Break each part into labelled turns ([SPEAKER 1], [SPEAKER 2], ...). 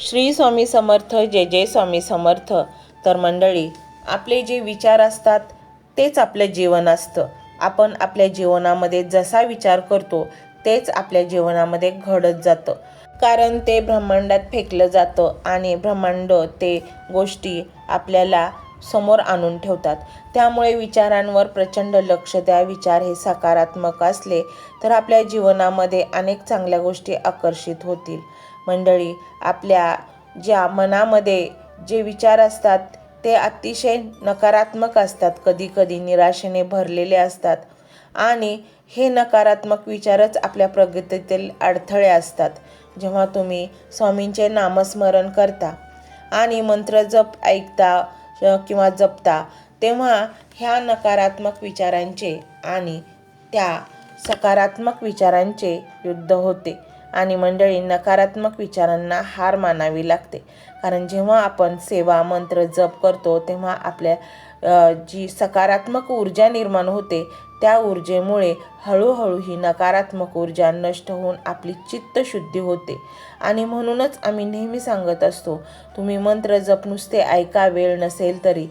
[SPEAKER 1] श्री स्वामी समर्थ. जय जय स्वामी समर्थ. तर मंडळी, आपले जे विचार असतात तेच आपलं जीवन असतं. आपण आपल्या जीवनामध्ये जसा विचार करतो तेच आपल्या जीवनामध्ये घडत जातं. कारण ते ब्रह्मांडात फेकलं जातं आणि ब्रह्मांड ते गोष्टी आपल्याला समोर आणून ठेवतात. त्यामुळे विचारांवर प्रचंड लक्ष द्या. विचार हे सकारात्मक असले तर आपल्या जीवनामध्ये अनेक चांगल्या गोष्टी आकर्षित होतील. मंडळी, आपल्या ज्या मनामध्ये जे विचार असतात ते अतिशय नकारात्मक असतात, कधीकधी निराशेने भरलेले असतात आणि हे नकारात्मक विचारच आपल्या प्रगतीतील अडथळे असतात. जेव्हा तुम्ही स्वामींचे नामस्मरण करता आणि मंत्र जप ऐकता किंवा जपता, तेव्हा ह्या नकारात्मक विचारांचे आणि त्या सकारात्मक विचारांचे युद्ध होते. आणि मंडळी, नकारात्मक विचारांना हार मानावी लागते. कारण जेव्हा आपण सेवा मंत्र जप करतो तेव्हा आपल्या जी सकारात्मक ऊर्जा निर्माण होते त्या ऊर्जेमुळे हळूहळू ही नकारात्मक ऊर्जा नष्ट होऊन आपली चित्तशुद्धी होते. आणि म्हणूनच आम्ही नेहमी सांगत असतो, तुम्ही मंत्र जप नुसते ऐका, वेळ नसेल तरी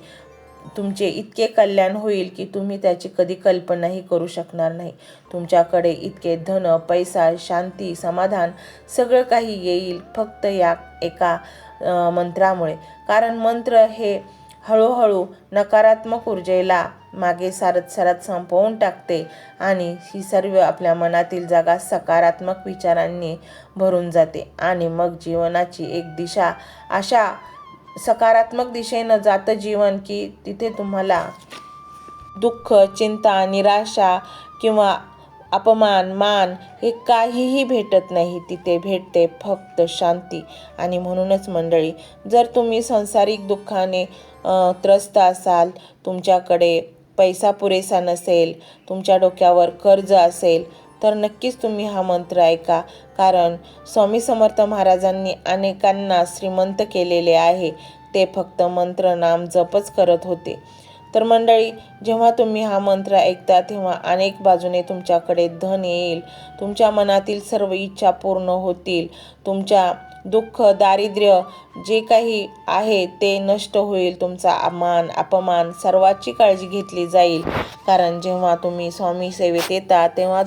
[SPEAKER 1] तुमचे इतके कल्याण होईल की तुम्ही त्याची कधी कल्पनाही करू शकणार नाही. तुमच्याकडे इतके धन, पैसा, शांती, समाधान सगळं काही येईल फक्त या एका मंत्रामुळे. कारण मंत्र हे हळूहळू नकारात्मक ऊर्जेला मागे सारत सारत संपवून टाकते आणि ही सर्व आपल्या मनातील जागा सकारात्मक विचारांनी भरून जाते. आणि मग जीवनाची एक दिशा अशा सकारात्मक दिशेनं जातं जीवन की तिथे तुम्हाला दुःख, चिंता, निराशा किंवा अपमान, मान हे काहीही भेटत नाही. तिथे भेटते फक्त शांती. आणि म्हणूनच मंडळी, जर तुम्ही सांसारिक दुःखाने त्रस्त असाल, तुमच्याकडे पैसा पुरेसा नसेल, तुमच्या डोक्यावर कर्ज असेल, तर नक्कीच तुम्ही हा मंत्र ऐका. कारण स्वामी समर्थ महाराजांनी अनेकांना श्रीमंत केलेले आहे. ते फक्त मंत्र नाम जपच करत होते. तर मंडळी, जेव्हा तुम्ही हा मंत्र ऐकता तेव्हा अनेक बाजूने तुमच्याकडे धन येईल, तुमच्या मनातील सर्व इच्छा पूर्ण होतील, तुमच्या दुःख, दारिद्र्य जे काही आहे ते नष्ट होईल, तुमचा मान अपमान सर्वाची काळजी घेतली जाईल. कारण जेव्हा तुम्ही स्वामी सेवेत येता तेव्हा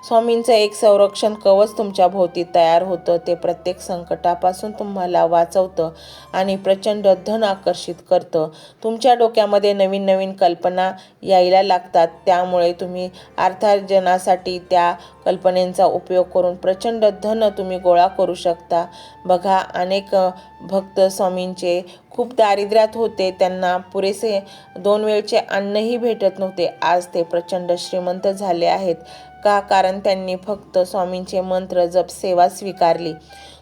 [SPEAKER 1] स्वामींचं एक संरक्षण कवच तुमच्या भोवती तयार होतं. ते प्रत्येक संकटापासून तुम्हाला वाचवतं आणि प्रचंड धन आकर्षित करतं. तुमच्या डोक्यामध्ये नवीन नवीन कल्पना यायला लागतात. त्यामुळे तुम्ही अर्थार्जनासाठी त्या कल्पनेचा उपयोग करून प्रचंड धन तुम्ही गोळा करू शकता. बघा, अनेक भक्त स्वामींचे खूप दारिद्र्यात होते, त्यांना पुरेसे 2 वेळचे अन्नही भेटत नव्हते. आज ते प्रचंड श्रीमंत झाले आहेत. का? कारण त्यांनी फक्त स्वामींचे मंत्र जप सेवा स्वीकारली.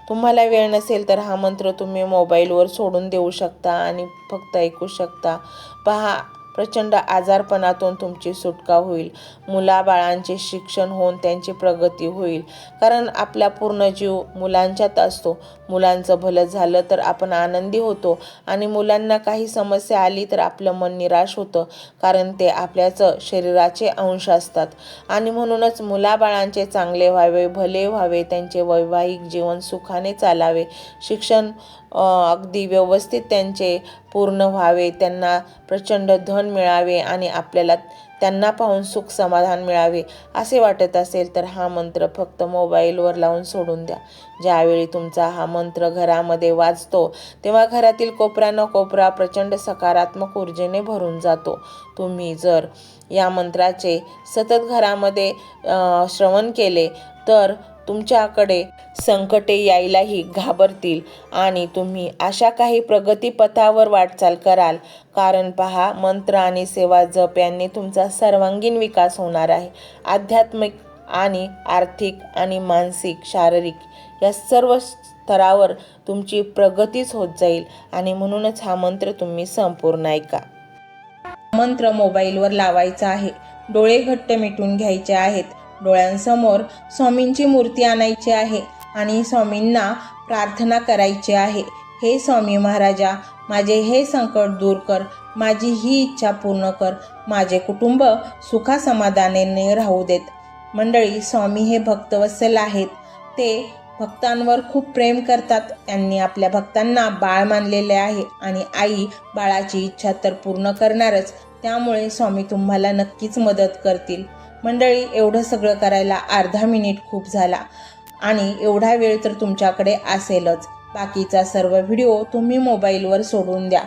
[SPEAKER 1] तुम्हाला वेळ नसेल तर हा मंत्र तुम्ही मोबाईलवर सोडून देऊ शकता आणि फक्त ऐकू शकता. पहा, प्रचंड आजारपणातून तुमची सुटका होईल. मुलाबाळांचे शिक्षण होऊन त्यांची प्रगती होईल. कारण आपला पूर्ण जीव मुलांच्यात असतो. मुलांचं भलं झालं तर आपण आनंदी होतो आणि मुलांना काही समस्या आली तर आपलं मन निराश होतं. कारण ते आपल्याच शरीराचे अंश असतात. आणि म्हणूनच मुलाबाळांचे चांगले व्हावे, भले व्हावे, त्यांचे वैवाहिक जीवन सुखाने चालावे, शिक्षण अगदी व्यवस्थित त्यांचे पूर्ण व्हावे, त्यांना प्रचंड धन मिळावे आणि आपल्याला त्यांना पाहून सुख समाधान मिळावे असे वाटत असेल तर हा मंत्र फक्त मोबाईलवर लावून सोडून द्या. ज्यावेळी तुमचा हा मंत्र घरामध्ये वाजतो तेव्हा घरातील कोपरा न कोपरा प्रचंड सकारात्मक ऊर्जेने भरून जातो. तुम्ही जर या मंत्राचे सतत घरामध्ये श्रवण केले तर तुमच्याकडे संकटे यायलाही घाबरतील आणि तुम्ही अशा काही प्रगतीपथावर वाटचाल कराल. कारण पहा, मंत्र आणि सेवा जप यांनी तुमचा सर्वांगीण विकास होणार आहे. आध्यात्मिक आणि आर्थिक आणि मानसिक, शारीरिक या सर्व स्तरावर तुमची प्रगतीच होत जाईल. आणि म्हणूनच हा मंत्र तुम्ही संपूर्ण ऐका. मंत्र मोबाईलवर लावायचा आहे. डोळे घट्ट मिटून घ्यायचे आहेत. डोळ्यांसमोर स्वामींची मूर्ती आणायची आहे आणि स्वामींना प्रार्थना करायची आहे. हे स्वामी महाराजा, माझे हे संकट दूर कर, माझी ही इच्छा पूर्ण कर, माझे कुटुंब सुखासमाधानाने राहू देत. मंडळी, स्वामी हे भक्तवत्सल आहेत. ते भक्तांवर खूप प्रेम करतात. त्यांनी आपल्या भक्तांना बाळ मानलेले आहे आणि आई बाळाची इच्छा तर पूर्ण करणारच. त्यामुळे स्वामी तुम्हाला नक्कीच मदत करतील. मंडळी, एवढं सगळं करायला अर्धा मिनिट खूप झाला आणि एवढा वेळ तर तुमच्याकडे असेलच. बाकीचा सर्व व्हिडिओ तुम्ही मोबाईलवर सोडून द्या.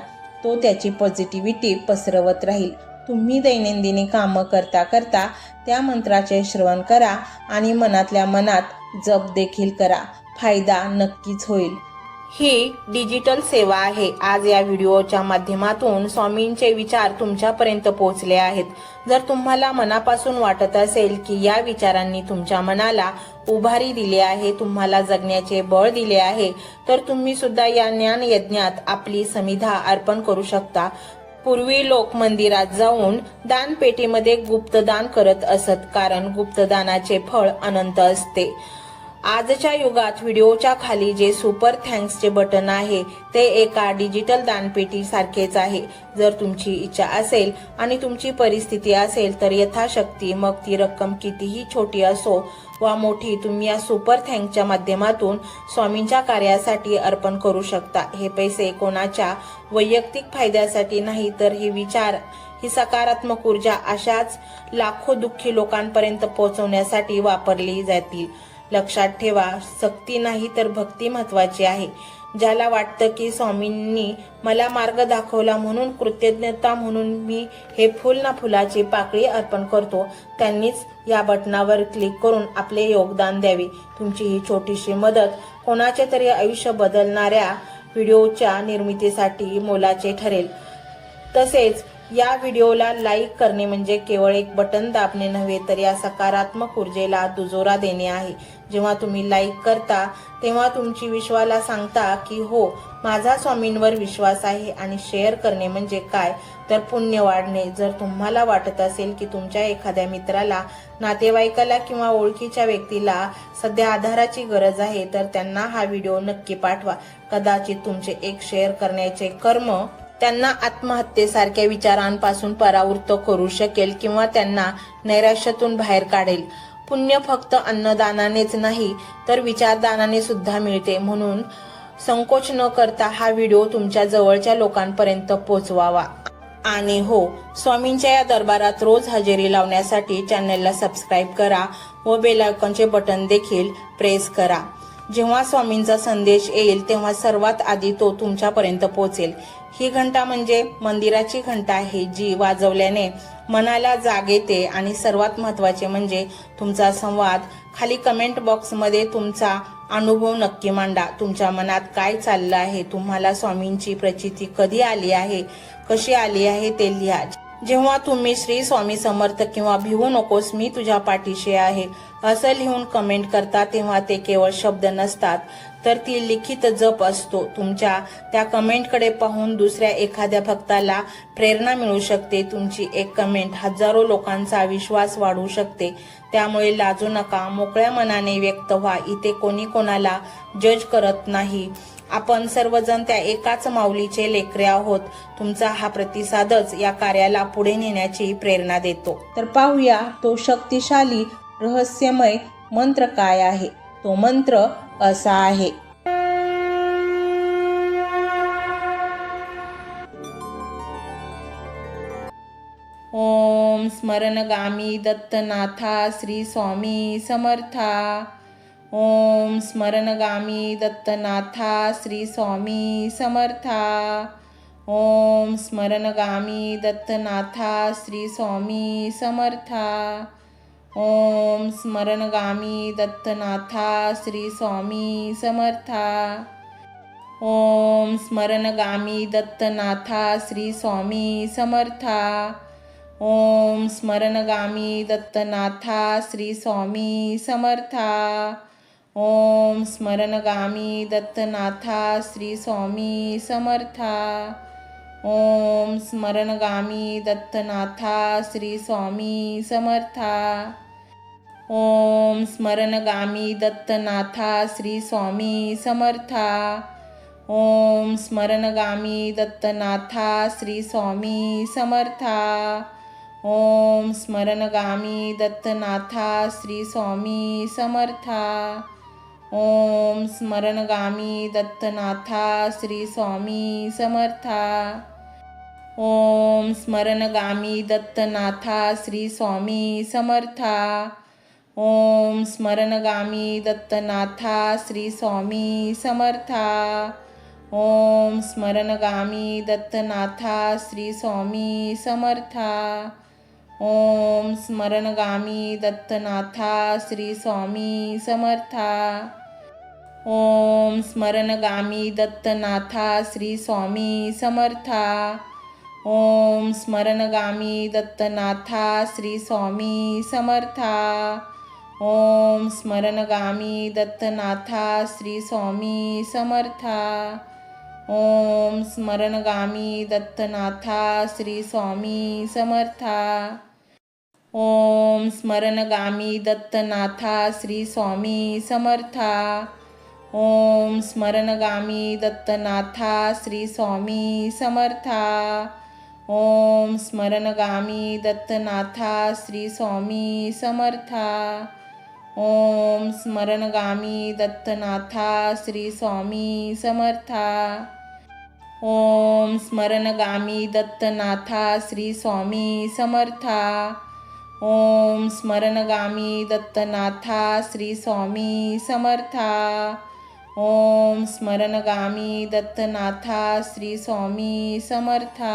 [SPEAKER 1] तो त्याची पॉझिटिव्हिटी पसरवत राहील. तुम्ही दैनंदिनी कामं करता करता त्या मंत्राचे श्रवण करा आणि मनातल्या मनात जप देखील करा. फायदा नक्कीच होईल. ही डिजिटल सेवा आहे. आज या व्हिडिओच्या माध्यमातून स्वामींचे विचार तुमच्यापर्यंत पोहोचले आहेत. जर तुम्हाला मनापासून वाटत असेल की या विचारांनी तुमच्या मनाला उभारी दिली आहे, तुम्हाला जगण्याचे बळ दिले आहे, तर तुम्ही सुद्धा या ज्ञान यज्ञात आपली समिधा अर्पण करू शकता. पूर्वी लोक मंदिरात जाऊन दानपेटीमध्ये गुप्तदान करत असत, कारण गुप्तदानाचे फळ अनंत असते. आजच्या युगात व्हिडिओच्या खाली जे सुपर थँक्सचे बटन आहे ते एका डिजिटल दानपेटी सारखेच आहे. जर तुमची इच्छा असेल आणि तुमची परिस्थिती असेल तर यथाशक्ती, मग ती रक्कम कितीही छोटी असो वा मोठी, तुम्ही या सुपर थँक्सच्या माध्यमातून स्वामींच्या कार्यासाठी अर्पण करू शकता. हे पैसे कोणाच्या वैयक्तिक फायद्यासाठी नाही, तर हे विचार, ही सकारात्मक ऊर्जा अशाच लाखो दुःखी लोकांपर्यंत पोहोचवण्यासाठी वापरली जातील. लक्षात ठेवा, सक्ती नाही तर भक्ती महत्वाची आहे. ज्याला वाटतं की स्वामींनी मला मार्ग दाखवला म्हणून कृतज्ञता म्हणून मी हे फुल ना फुलाची पाकळी अर्पण करतो, त्यांनीच या बटनावर क्लिक करून आपले योगदान द्यावे. तुमची ही छोटीशी मदत कोणाचे तरी आयुष्य बदलणाऱ्या व्हिडिओच्या निर्मितीसाठी मोलाचे ठरेल. तसेच या व्हिडिओला लाईक करणे म्हणजे केवळ एक बटन दाबणे नव्हे, तर या सकारात्मक ऊर्जेला दुजोरा देणे आहे. जेव्हा तुम्ही लाईक करता तेव्हा तुमची विश्वाला सांगता की हो, माझा स्वामींवर विश्वास आहे. आणि शेअर करणे म्हणजे काय, तर पुण्य वाढणे. जर तुम्हाला वाटत असेल की तुमच्या एखाद्या मित्राला, नातेवाईकाला किंवा ओळखीच्या व्यक्तीला सध्या आधाराची गरज आहे, तर त्यांना हा व्हिडिओ नक्की पाठवा. कदाचित तुमचे एक शेअर करण्याचे कर्म त्यांना आत्महत्येसारख्या विचारांपासून परावृत्त करू शकेल किंवा त्यांना नैराश्यातून बाहेर काढेल. पुण्य फक्त अन्नदानानेच नाही तर विचारदानाने सुद्धा मिळते. म्हणून संकोच न करता हा व्हिडिओ तुमच्या जवळच्या लोकांपर्यंत पोहोचवावा. आणि हो, स्वामींच्या या दरबारात रोज हजेरी लावण्यासाठी चॅनलला सबस्क्राईब करा व बेल आयकॉनचे बटन देखील प्रेस करा. जेव्हा स्वामींचा संदेश येईल तेव्हा सर्वात आधी तो तुमच्यापर्यंत पोहोचेल. ही घंटा म्हणजे मंदिराची घंटा आहे, जी वाजवल्याने मनाला जाग येते. आणि सर्वात महत्त्वाचे म्हणजे तुमचा संवाद. खाली कमेंट बॉक्समध्ये तुमचा अनुभव नक्की मांडा. तुमच्या मनात काय चाललं आहे, तुम्हाला स्वामींची प्रचिती कधी आली आहे, कशी आली आहे ते लिहा. जेव्हा तुम्ही श्री स्वामी समर्थ किंवा भिवू नकोस मी तुझ्या पाठीशी आहे असं लिहून कमेंट करता, तेव्हा ते केवळ शब्द नसतात, तर ती लिखित जप असतो. तुमच्या त्या कमेंटकडे पाहून दुसऱ्या एखाद्या भक्ताला प्रेरणा मिळू शकते. तुमची एक कमेंट हजारो लोकांचा विश्वास वाढवू शकते. त्यामुळे लाजू नका, मोकळ्या मनाने व्यक्त व्हा. इथे कोणी कोणाला जज करत नाही. आपण सर्वजण त्या एकाच माऊलीचे लेकरे आहोत. तुमचा हा प्रतिसादच या कार्याला पुढे नेण्याची प्रेरणा देतो. तर पाहूया तो शक्तिशाली रहस्यमय मंत्र काय आहे. तो मंत्र असा आहे. ओम स्मरणगामी दत्तनाथा श्री स्वामी समर्था. ओम स्मरणगामी दत्तनाथा श्री स्वामी समर्था. ओम स्मरणगामी दत्तनाथा श्री स्वामी समर्था. ओम स्मरणगामी दत्तनाथा श्री स्वामी समर्था. ओम स्मरणगामी दत्तनाथा श्री स्वामी समर्था. ओम स्मरणगामी दत्तनाथा श्री स्वामी समर्था. ओम स्मरणगामी दत्तनाथा श्री स्वामी समर्था. ओम स्मरणगामी दत्तनाथा श्री स्वामी समर्था. ओम स्मरणगामी दत्तनाथा श्री स्वामी समर्था. ओम स्मरणगामी दत्तनाथा श्री स्वामी समर्था. ओम स्मरणगामी दत्तनाथा श्री स्वामी समर्था. ओम स्मरणगामी दत्तनाथा श्री स्वामी समर्था। ओम स्मरणगामी दत्तनाथा श्री स्वामी समर्था। ओम स्मरणगामी दत्तनाथा श्री स्वामी समर्था। ओम स्मरणगामी दत्तनाथा श्री स्वामी समर्था। ओम स्मरणगामी दत्तनाथा श्री स्वामी समर्था। ओम स्मरणगामी दत्तनाथा श्री स्वामी समर्था। ओम स्मरणगामी दत्तनाथा श्री स्वामी समर्था। ओम स्मरणगामी दत्तनाथा श्री स्वामी समर्था। ओम स्मरणगामी दत्तनाथा श्री स्वामी समर्था। ओम स्मरणगामी दत्तनाथा श्री स्वामी समर्था। ओम स्मरणगामी दत्तनाथा श्री स्वामी समर्था। ओम स्मरणगामी दत्तनाथा श्री स्वामी समर्था। ओम स्मरणगामी दत्तनाथा श्री स्वामी समर्था। ओम स्मरणगामी दत्तनाथा श्री स्वामी समर्था। ओम स्मरणगामी दत्तनाथा श्री स्वामी समर्था। ओम स्मरणगामी दत्तनाथा श्री स्वामी समर्था।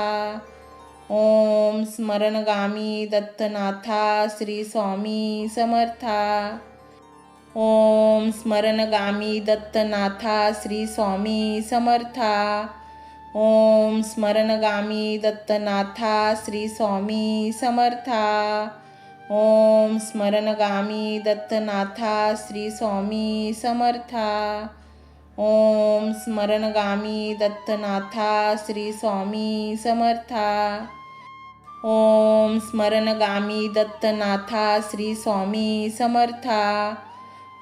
[SPEAKER 1] ओम स्मरणगामी दत्तनाथा श्री स्वामी समर्था। ओम स्मरणगामी दत्तनाथा श्री स्वामी समर्था। ओम स्मरणगामी दत्तनाथा श्री स्वामी समर्था। ओम स्मरणगामी दत्तनाथा श्री स्वामी समर्था। ओम स्मरणगामी दत्तनाथा श्री स्वामी समर्था। ओम स्मरणगामी दत्तनाथा श्री स्वामी समर्था।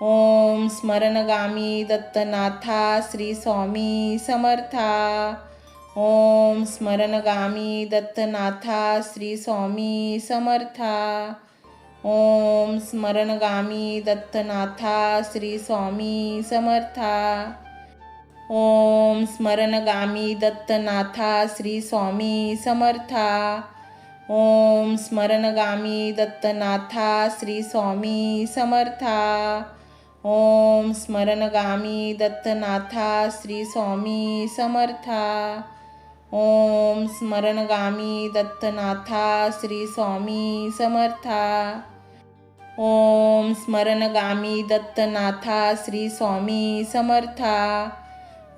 [SPEAKER 1] ओम स्मरणगामी दत्तनाथा श्री स्वामी समर्था। ओम स्मरणगामी दत्तनाथा श्री स्वामी समर्था। ओम स्मरणगामी दत्तनाथा श्री स्वामी समर्था। ओम स्मरणगामी दत्तनाथा श्री स्वामी समर्था। ओम स्मरणगामी दत्तनाथा श्री स्वामी समर्था। ओम स्मरणगामी दत्तनाथा श्री स्वामी समर्था। ओम स्मरणगामी दत्तनाथा श्री स्वामी समर्था। ओम स्मरणगामी दत्तनाथा श्री स्वामी समर्था।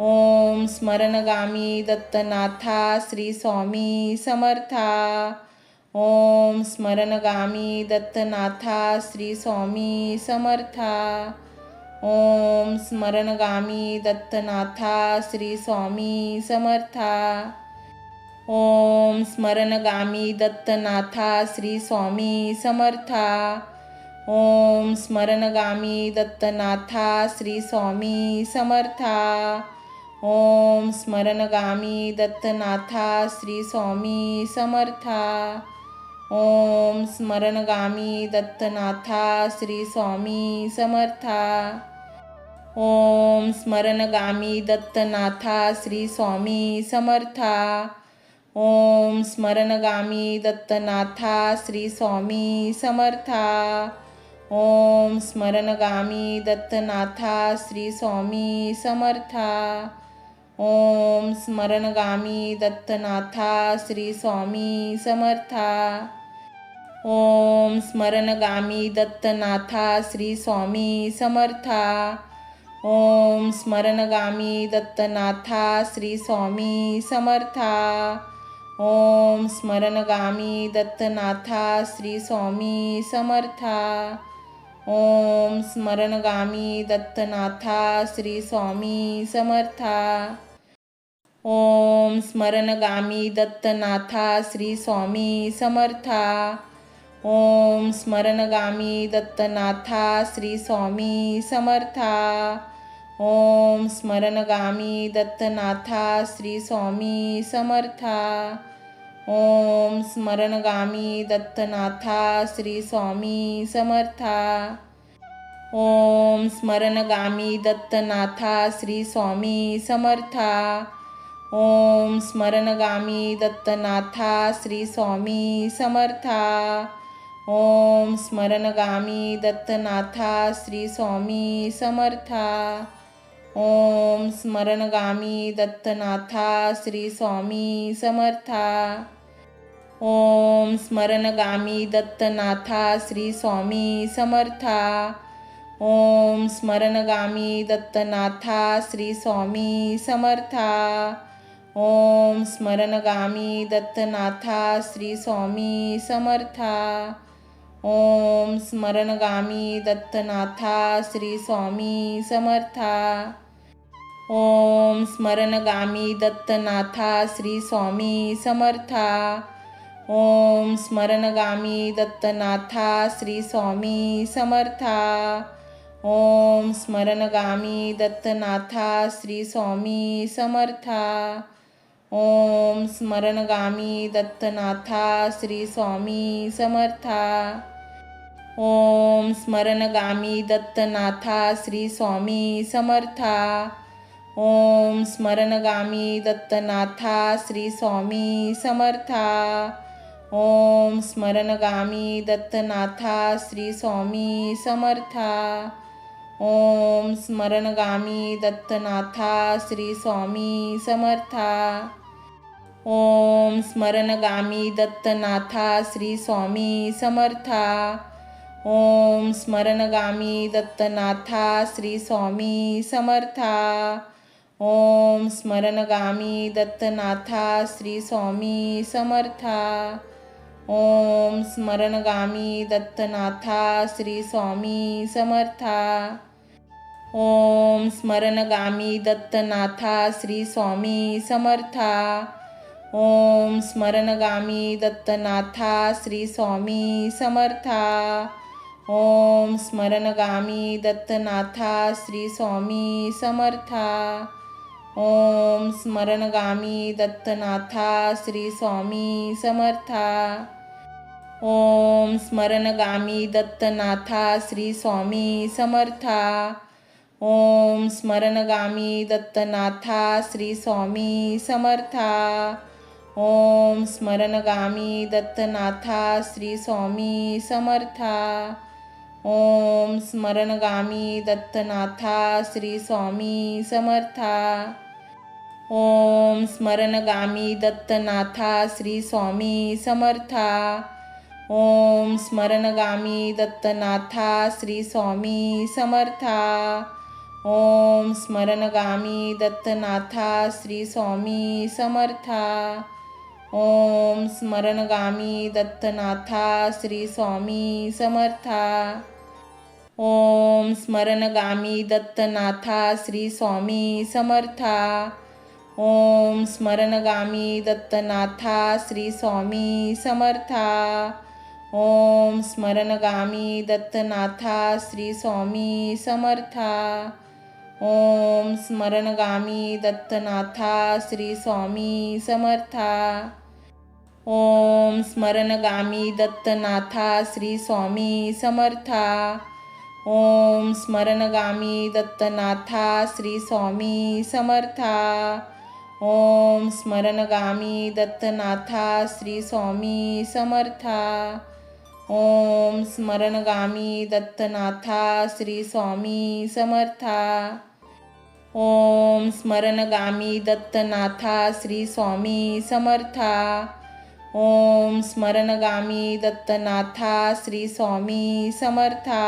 [SPEAKER 1] ओम स्मरणगामी दत्तनाथा श्री स्वामी समर्था। ओम स्मरणगामी दत्तनाथा श्री स्वामी समर्था। ओम स्मरणगामी दत्तनाथा श्री स्वामी समर्था। ओम स्मरणगामी दत्तनाथा श्री स्वामी समर्था। ओम स्मरणगामी दत्तनाथा श्री स्वामी समर्था। ओम स्मरणगामी दत्तनाथा श्री स्वामी समर्था। ओम स्मरणगामी दत्तनाथा श्री स्वामी समर्था। ओम स्मरणगामी दत्तनाथा श्री स्वामी समर्था। ओम स्मरणगामी दत्तनाथा श्री स्वामी समर्था। ओम स्मरणगामी दत्तनाथा श्री स्वामी समर्था। ओम स्मरणगामी दत्तनाथा श्री स्वामी समर्था। ओम स्मरणगामी दत्तनाथा श्री स्वामी समर्था। ओम स्मरणगामी दत्तनाथा श्री स्वामी समर्था। ओम स्मरणगामी दत्तनाथा श्री स्वामी समर्था। ओम स्मरणगामी दत्तनाथा श्री स्वामी समर्था। ओम स्मरणगामी दत्तनाथा श्री स्वामी समर्था। ओम स्मरणगामी दत्तनाथा श्री स्वामी समर्था। ओम स्मरणगामी दत्तनाथा श्री स्वामी समर्था। ओम स्मरणगामी दत्तनाथा श्री स्वामी समर्था। ओम स्मरणगामी दत्तनाथा श्री स्वामी समर्था। ओम स्मरणगामी दत्तनाथा श्री स्वामी समर्था। ओम स्मरणगामी दत्तनाथा श्री स्वामी समर्था। ओम स्मरणगामी दत्तनाथा श्री स्वामी समर्था। ओम स्मरणगामी दत्तनाथा श्री स्वामी समर्था। ओम स्मरणगामी दत्तनाथा श्री स्वामी समर्था। ओम स्मरणगामी दत्तनाथा श्री स्वामी समर्था। ओम स्मरणगामी दत्तनाथा श्री स्वामी समर्था। ओम स्मरणगामी दत्तनाथा श्री स्वामी समर्था। ओम स्मरणगामी दत्तनाथा श्री स्वामी समर्था। ओम स्मरणगामी दत्तनाथा श्री स्वामी समर्था। ओम स्मरणगामी दत्तनाथा श्री स्वामी समर्था। ओम स्मरणगामी दत्तनाथा श्री स्वामी समर्था। ओम स्मरणगामी दत्तनाथा श्री स्वामी समर्था। ओम स्मरणगामी दत्तनाथा श्री स्वामी समर्था। ओम स्मरणगामी दत्तनाथा श्री स्वामी समर्था। ओम स्मरणगामी दत्तनाथा श्री स्वामी समर्था। ओम स्मरणगामी दत्तनाथा श्री स्वामी समर्था। ओम स्मरणगामी दत्तनाथा श्री स्वामी समर्था। ओम स्मरणगामी दत्तनाथा श्री स्वामी समर्था। ओम स्मरणगामी दत्तनाथा श्री स्वामी समर्था। ओम स्मरणगामी दत्तनाथा श्री स्वामी समर्था। ओम स्मरणगामी दत्तनाथा श्री स्वामी समर्था। ओम स्मरणगामी दत्तनाथा श्री स्वामी समर्था। ओम स्मरणगामी दत्तनाथा श्री स्वामी समर्था। ओम स्मरणगामी दत्तनाथा श्री स्वामी समर्था। ओम स्मरणगामी दत्तनाथा श्री स्वामी समर्था। ओम स्मरणगामी दत्तनाथा श्री स्वामी समर्था। ओम स्मरणगामी दत्तनाथा श्री स्वामी समर्था। ओम स्मरणगामी दत्तनाथा श्री स्वामी समर्था। ओम स्मरणगामी दत्तनाथा श्री स्वामी समर्था। ओम स्मरणगामी दत्तनाथा श्री स्वामी समर्था। ओम स्मरणगामी दत्तनाथा श्री स्वामी समर्था। ओम स्मरणगामी दत्तनाथा श्री स्वामी समर्था। ओम स्मरणगामी दत्तनाथा श्री स्वामी समर्था। ओम स्मरणगामी दत्तनाथा श्री स्वामी समर्था। ओम स्मरणगामी दत्तनाथा श्री स्वामी समर्था। ओम स्मरणगामी दत्तनाथा श्री स्वामी समर्था। ओम स्मरणगामी दत्तनाथा श्री स्वामी समर्था। ओम स्मरणगामी दत्तनाथा श्री स्वामी समर्था। ओम स्मरणगामी दत्तनाथा श्री स्वामी समर्था। ओम स्मरणगामी दत्तनाथा श्री स्वामी समर्था।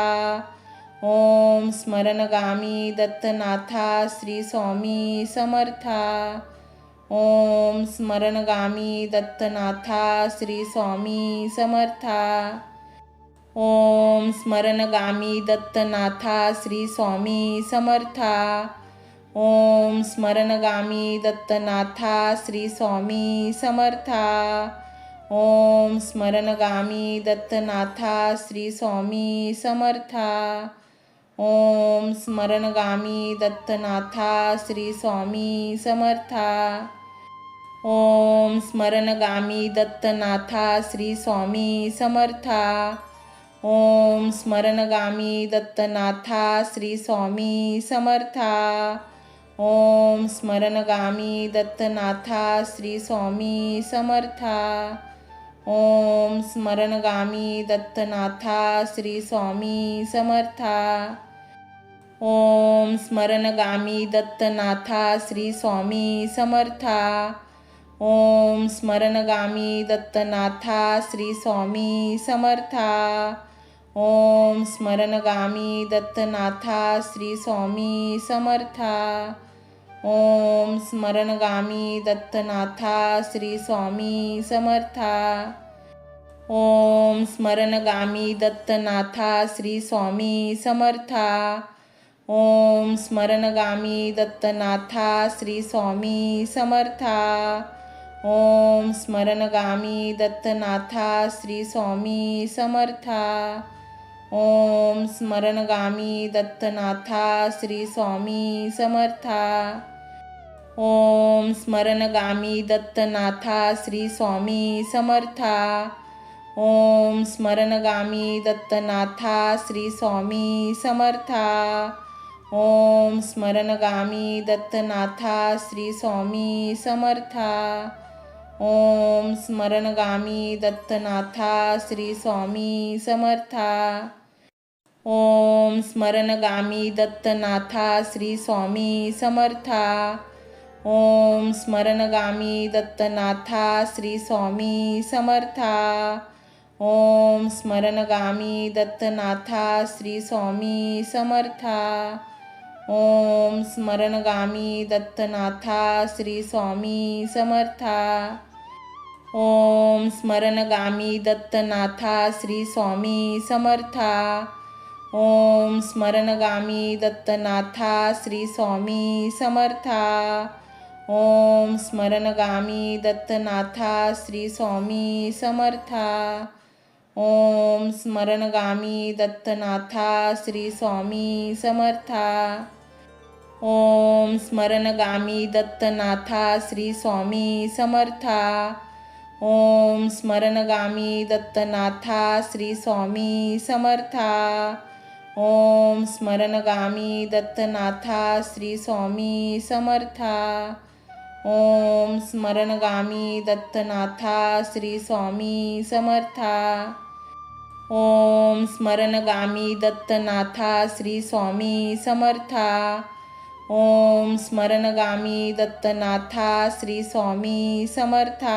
[SPEAKER 1] ओम स्मरणगामी दत्तनाथा श्री स्वामी समर्था। ओम स्मरणगामी दत्तनाथा श्री स्वामी समर्था। ओम स्मरणगामी दत्तनाथा श्री स्वामी समर्था। ओम स्मरणगामी दत्तनाथा श्री स्वामी समर्था। ओम स्मरणगामी दत्तनाथा श्री स्वामी समर्था। ओम स्मरणगामी दत्तनाथा श्री स्वामी समर्था। ओम स्मरणगामी दत्तनाथा श्री स्वामी समर्था। ओम स्मरणगामी दत्तनाथा श्री स्वामी समर्था। ओम स्मरणगामी दत्तनाथा श्री स्वामी समर्था। ओम स्मरणगामी दत्तनाथा श्री स्वामी समर्था। ओम स्मरणगामी दत्तनाथा श्री स्वामी समर्था। ओम स्मरणगामी दत्तनाथा श्री स्वामी समर्था। ओम स्मरणगामी दत्तनाथा श्री स्वामी समर्था। ओम स्मरणगामी दत्तनाथा श्री स्वामी समर्था। ओम स्मरणगामी दत्तनाथा श्री स्वामी समर्था। ओम स्मरणगामी दत्तनाथा श्री स्वामी समर्था। ओम स्मरणगामी दत्तनाथा श्री स्वामी समर्था। ओम स्मरणगामी दत्तनाथा श्री स्वामी समर्था। ओम स्मरणगामी दत्तनाथा श्री स्वामी समर्था। ओम स्मरणगामी दत्तनाथा श्री स्वामी समर्था। ओम स्मरणगामी दत्तनाथा श्री स्वामी समर्था। ओम स्मरणगामी दत्तनाथा श्री स्वामी समर्था। ओम स्मरणगामी दत्तनाथा श्री स्वामी समर्था। ओम स्मरणगामी दत्तनाथा श्री स्वामी समर्था। ओम स्मरणगामी दत्तनाथा श्री स्वामी समर्था। ओम स्मरणगामी दत्तनाथा श्री स्वामी समर्था। ओम स्मरणगामी दत्तनाथा श्री स्वामी समर्था। ओम स्मरणगामी दत्तनाथा श्री स्वामी समर्था। ओम स्मरणगामी दत्तनाथा श्री स्वामी समर्था। ओम स्मरणगामी दत्तनाथा श्री स्वामी समर्था। ओम स्मरणगामी दत्तनाथा श्री स्वामी समर्था। ओम स्मरणगामी दत्तनाथा श्री स्वामी समर्था। ओम स्मरणगामी दत्तनाथा श्री स्वामी समर्था। ओम स्मरणगामी दत्तनाथा श्री स्वामी समर्था। ओम स्मरणगामी दत्तनाथा श्री स्वामी समर्था। ओम स्मरणगामी दत्तनाथा श्री स्वामी समर्था।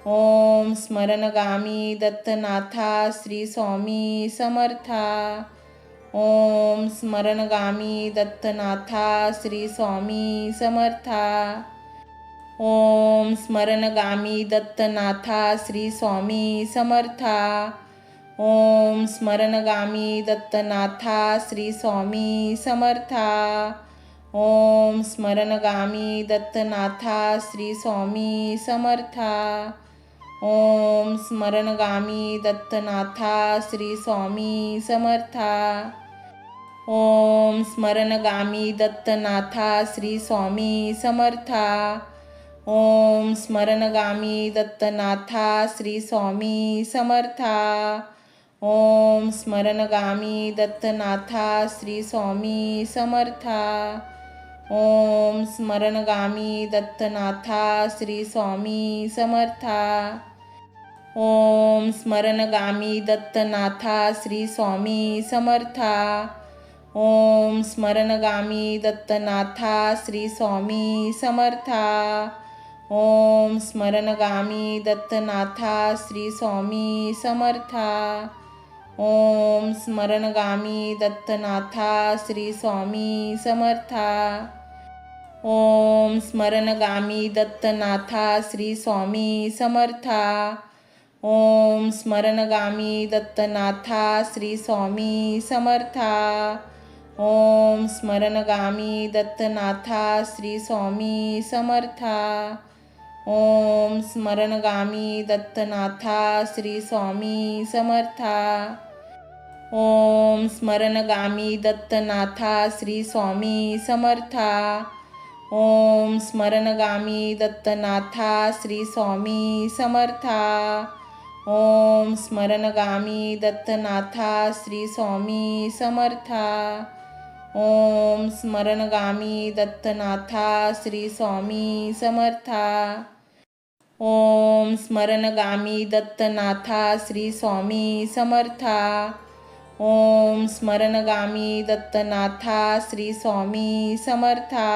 [SPEAKER 1] ओम स्मरणगामी दत्तनाथा श्री स्वामी समर्था। ओम स्मरणगामी दत्तनाथा श्री स्वामी समर्था। ओम स्मरणगामी दत्तनाथा श्री स्वामी समर्था। ओम स्मरणगामी दत्तनाथा श्री स्वामी समर्था। ओम स्मरणगामी दत्तनाथा श्री स्वामी समर्था। ओम स्मरणगामी दत्तनाथा श्री स्वामी समर्था। ओम स्मरणगामी दत्तनाथा श्री स्वामी समर्था। ओम स्मरणगामी दत्तनाथा श्री स्वामी समर्था। ओम स्मरणगामी दत्तनाथा श्री स्वामी समर्था। ओम स्मरणगामी दत्तनाथा श्री स्वामी समर्था। ओम स्मरणगामी दत्तनाथा श्री स्वामी समर्था। ओम स्मरणगामी दत्तनाथा श्री स्वामी समर्था। ओम स्मरणगामी दत्तनाथा श्री स्वामी समर्था। ओम स्मरणगामी दत्तनाथा श्री स्वामी समर्था। ओम स्मरणगामी दत्तनाथा श्री स्वामी समर्था। ओम स्मरणगामी दत्तनाथा श्री स्वामी समर्था। ओम स्मरणगामी दत्तनाथा श्री स्वामी समर्था। ओम स्मरणगामी दत्तनाथा श्री स्वामी समर्था। ओम स्मरणगामी दत्तनाथा श्री स्वामी समर्था। ओम स्मरणगामी दत्तनाथा श्री स्वामी समर्था। ओम स्मरणगामी दत्तनाथा श्री स्वामी समर्था. ओम स्मरणगामी दत्तनाथा श्री स्वामी समर्था. ओम स्मरणगामी दत्तनाथा श्री स्वामी समर्था. ओम स्मरणगामी दत्तनाथा श्री स्वामी समर्था.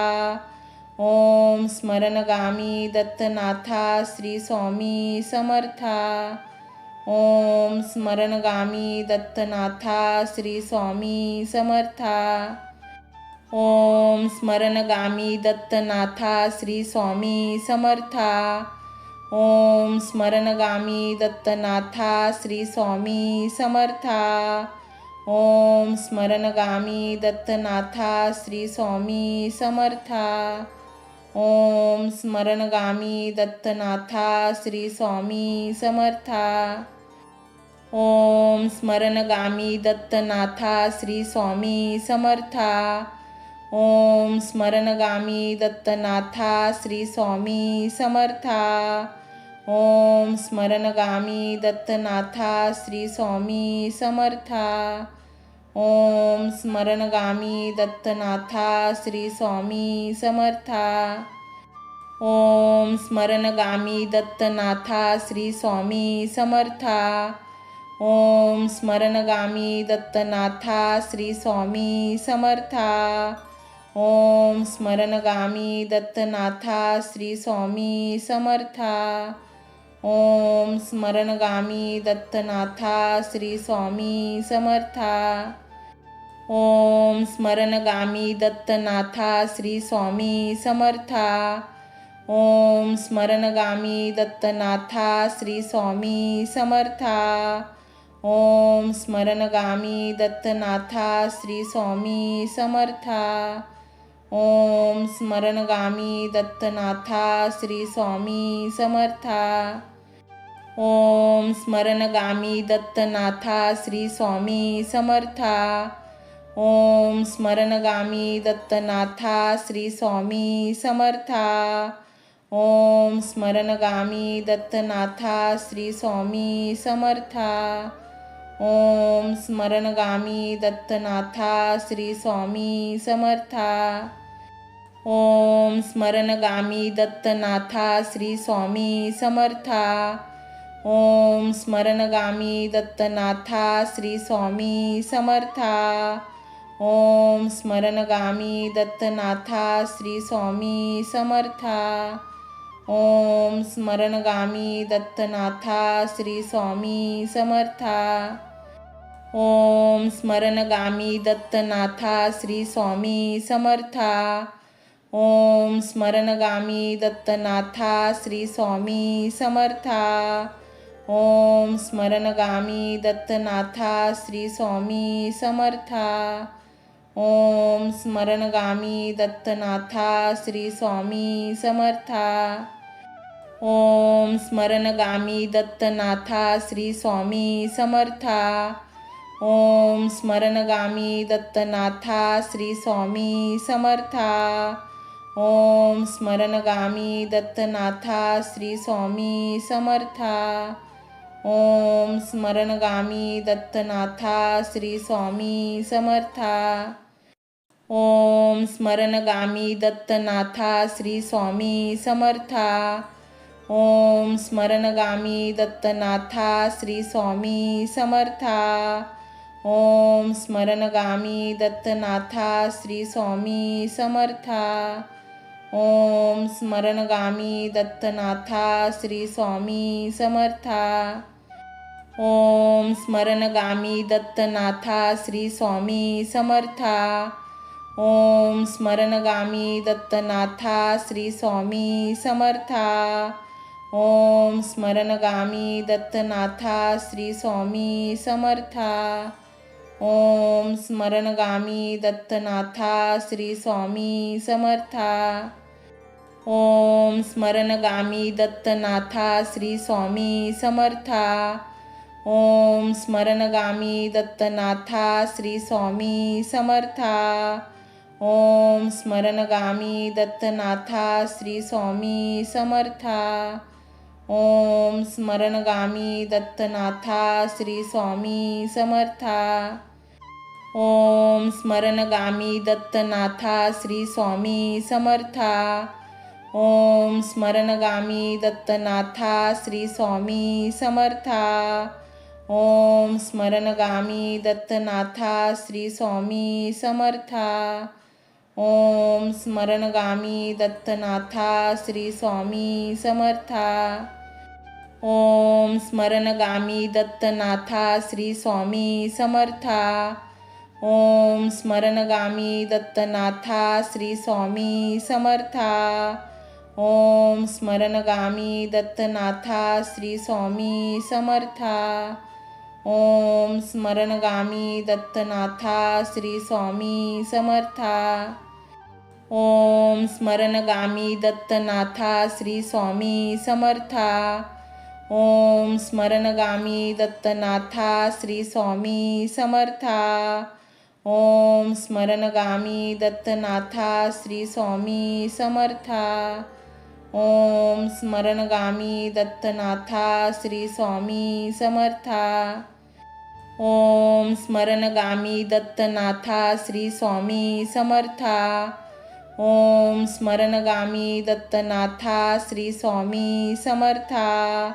[SPEAKER 1] ओम स्मरणगामी दत्तनाथा श्री स्वामी समर्था. ओम स्मरणगामी दत्तनाथा श्री स्वामी समर्था. ओम स्मरणगामी दत्तनाथा श्री स्वामी समर्था. ओम स्मरणगामी दत्तनाथा श्री स्वामी समर्था. ओम स्मरणगामी दत्तनाथा श्री स्वामी समर्था. ओम स्मरणगामी दत्तनाथा श्री स्वामी समर्था. ओम स्मरणगामी दत्तनाथा श्री स्वामी समर्था. ओम स्मरणगामी दत्तनाथा श्री स्वामी समर्था. ओम स्मरणगामी दत्तनाथा श्री स्वामी समर्था. ओम स्मरणगामी दत्तनाथा श्री स्वामी समर्था. ओम स्मरणगामी दत्तनाथा श्री स्वामी समर्था. ओम स्मरणगामी दत्तनाथा श्री स्वामी समर्था. ओम स्मरणगामी दत्तनाथा श्री स्वामी समर्था. ओम स्मरणगामी दत्तनाथा श्री स्वामी समर्था. ओम स्मरणगामी दत्तनाथा श्री स्वामी समर्था. ओम स्मरणगामी दत्तनाथा श्री स्वामी समर्था. ओम स्मरणगामी दत्तनाथा श्री स्वामी समर्था. ओम स्मरणगामी दत्तनाथा श्री स्वामी समर्था. ओम स्मरणगामी दत्तनाथा श्री स्वामी समर्था. ओम स्मरणगामी दत्तनाथा श्री स्वामी समर्था. ओम स्मरणगामी दत्तनाथा श्री स्वामी समर्था. ओम स्मरणगामी दत्तनाथा श्री स्वामी समर्था. ओम स्मरणगामी दत्तनाथा श्री स्वामी समर्था. ओम स्मरणगामी दत्तनाथा श्री स्वामी समर्था. ओम स्मरणगामी दत्तनाथा श्री स्वामी समर्था. ओम स्मरणगामी दत्तनाथा श्री स्वामी समर्था. ओम स्मरणगामी दत्तनाथा श्री स्वामी समर्था. ओम स्मरणगामी दत्तनाथा श्री स्वामी समर्था. ओम स्मरणगामी दत्तनाथा श्री स्वामी समर्था. ओम स्मरणगामी दत्तनाथा श्री स्वामी समर्था. ओम स्मरणगामी दत्तनाथा श्री स्वामी समर्था. ओम स्मरणगामी दत्तनाथा श्री स्वामी समर्था. ओम स्मरणगामी दत्तनाथा श्री स्वामी समर्था. ओम स्मरणगामी दत्तनाथा श्री स्वामी समर्था. ओम स्मरणगामी दत्तनाथा श्री स्वामी समर्था. ओम स्मरणगामी दत्तनाथा श्री स्वामी समर्था. ओम स्मरणगामी दत्तनाथा श्री स्वामी समर्था. ओम स्मरणगामी दत्तनाथा श्री स्वामी समर्था. ओम स्मरणगामी दत्तनाथा श्री स्वामी समर्था. ओम स्मरणगामी दत्तनाथा श्री स्वामी समर्था. ओम स्मरणगामी दत्तनाथा श्री स्वामी समर्था. ओम स्मरणगामी दत्तनाथा श्री स्वामी समर्था. ओम स्मरणगामी दत्तनाथा श्री स्वामी समर्था. ओम स्मरणगामी दत्तनाथा श्री स्वामी समर्था. ओम स्मरणगामी दत्तनाथा श्री स्वामी समर्था. ओम स्मरणगामी दत्तनाथा श्री स्वामी समर्था. ओम स्मरणगामी दत्तनाथा श्री स्वामी समर्था. ओम स्मरणगामी दत्तनाथा श्री स्वामी समर्था. ओम स्मरणगामी दत्तनाथा श्री स्वामी समर्था. ओम स्मरणगामी दत्तनाथा श्री स्वामी समर्था. ओम स्मरणगामी दत्तनाथा श्री स्वामी समर्था. ओम स्मरणगामी दत्तनाथा श्री स्वामी समर्था. ओम स्मरणगामी दत्तनाथा श्री स्वामी समर्था. ओम स्मरणगामी दत्तनाथा श्री स्वामी समर्था. ओम स्मरणगामी दत्तनाथा श्री स्वामी समर्था. ओम स्मरणगामी दत्तनाथा श्री स्वामी समर्था. ओम स्मरणगामी दत्तनाथा श्री स्वामी समर्था. ओम स्मरणगामी दत्तनाथा श्री स्वामी समर्था. ओम स्मरणगामी दत्तनाथा श्री स्वामी समर्था. ओम स्मरणगामी दत्तनाथा श्री स्वामी समर्था.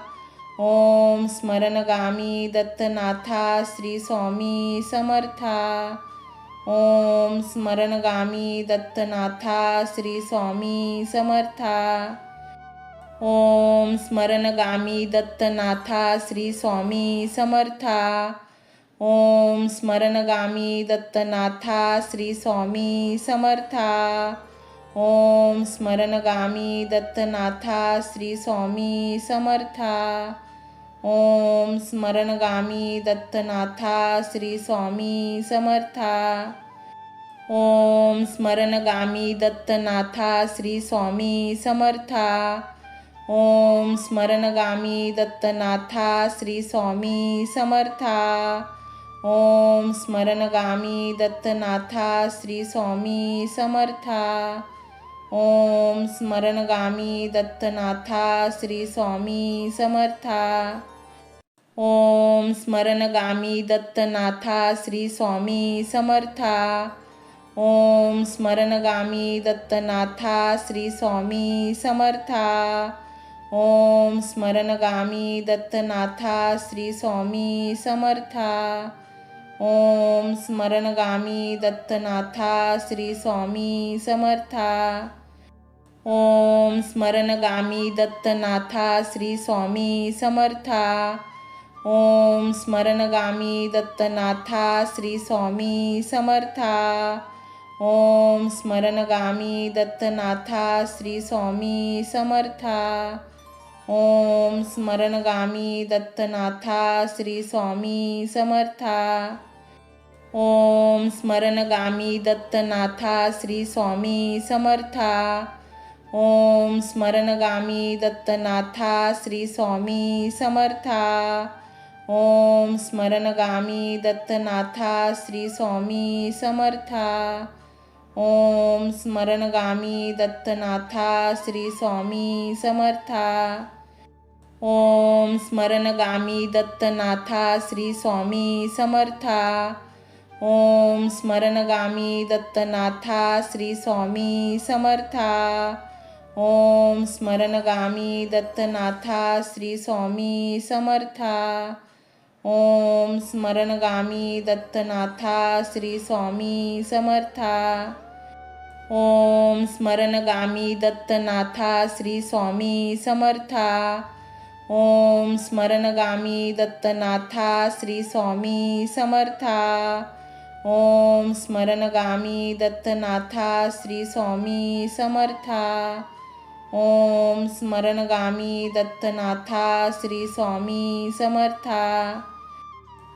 [SPEAKER 1] ओम स्मरणगामी दत्तनाथा श्री स्वामी समर्था. ओम स्मरणगामी दत्तनाथा श्री स्वामी समर्था. ओम स्मरणगामी दत्तनाथा श्री स्वामी समर्था. ओम स्मरणगामी दत्तनाथा श्री स्वामी समर्था. ओम स्मरणगामी दत्तनाथा श्री स्वामी समर्था. ओम स्मरणगामी दत्तनाथा श्री स्वामी समर्था. ओम स्मरणगामी दत्तनाथा श्री स्वामी समर्था. ओम स्मरणगामी दत्तनाथा श्री स्वामी समर्था. ओम स्मरणगामी दत्तनाथा श्री स्वामी समर्था. ओम स्मरणगामी दत्तनाथा श्री स्वामी समर्था. ओम स्मरणगामी दत्तनाथा श्री स्वामी समर्था. ओम स्मरणगामी दत्तनाथा श्री स्वामी समर्था. ओम स्मरणगामी दत्तनाथा श्री स्वामी समर्था. ओम स्मरणगामी दत्तनाथा श्री स्वामी समर्था. ओम स्मरणगामी दत्तनाथा श्री स्वामी समर्था. ओम स्मरणगामी दत्तनाथा श्री स्वामी समर्था. ओम स्मरणगामी दत्तनाथा श्री स्वामी समर्था. ओम स्मरणगामी दत्तनाथा श्री स्वामी समर्था. ओम स्मरणगामी दत्तनाथा श्री स्वामी समर्था. ओम स्मरणगामी दत्तनाथा श्री स्वामी समर्था. ओम स्मरणगामी दत्तनाथा श्री स्वामी समर्था. ओम स्मरणगामी दत्तनाथा श्री स्वामी समर्था. ओम स्मरणगामी दत्तनाथा श्री स्वामी समर्था. ओम स्मरणगामी दत्तनाथा श्री स्वामी समर्था. ओम स्मरणगामी दत्तनाथा श्री स्वामी समर्था. ओम स्मरणगामी दत्तनाथा श्री स्वामी समर्था. ओम स्मरणगामी दत्तनाथा श्री स्वामी समर्था. ओम स्मरणगामी दत्तनाथा श्री स्वामी समर्था. ओम स्मरणगामी दत्तनाथा श्री स्वामी समर्था. ओम स्मरणगामी दत्तनाथा श्री स्वामी समर्था.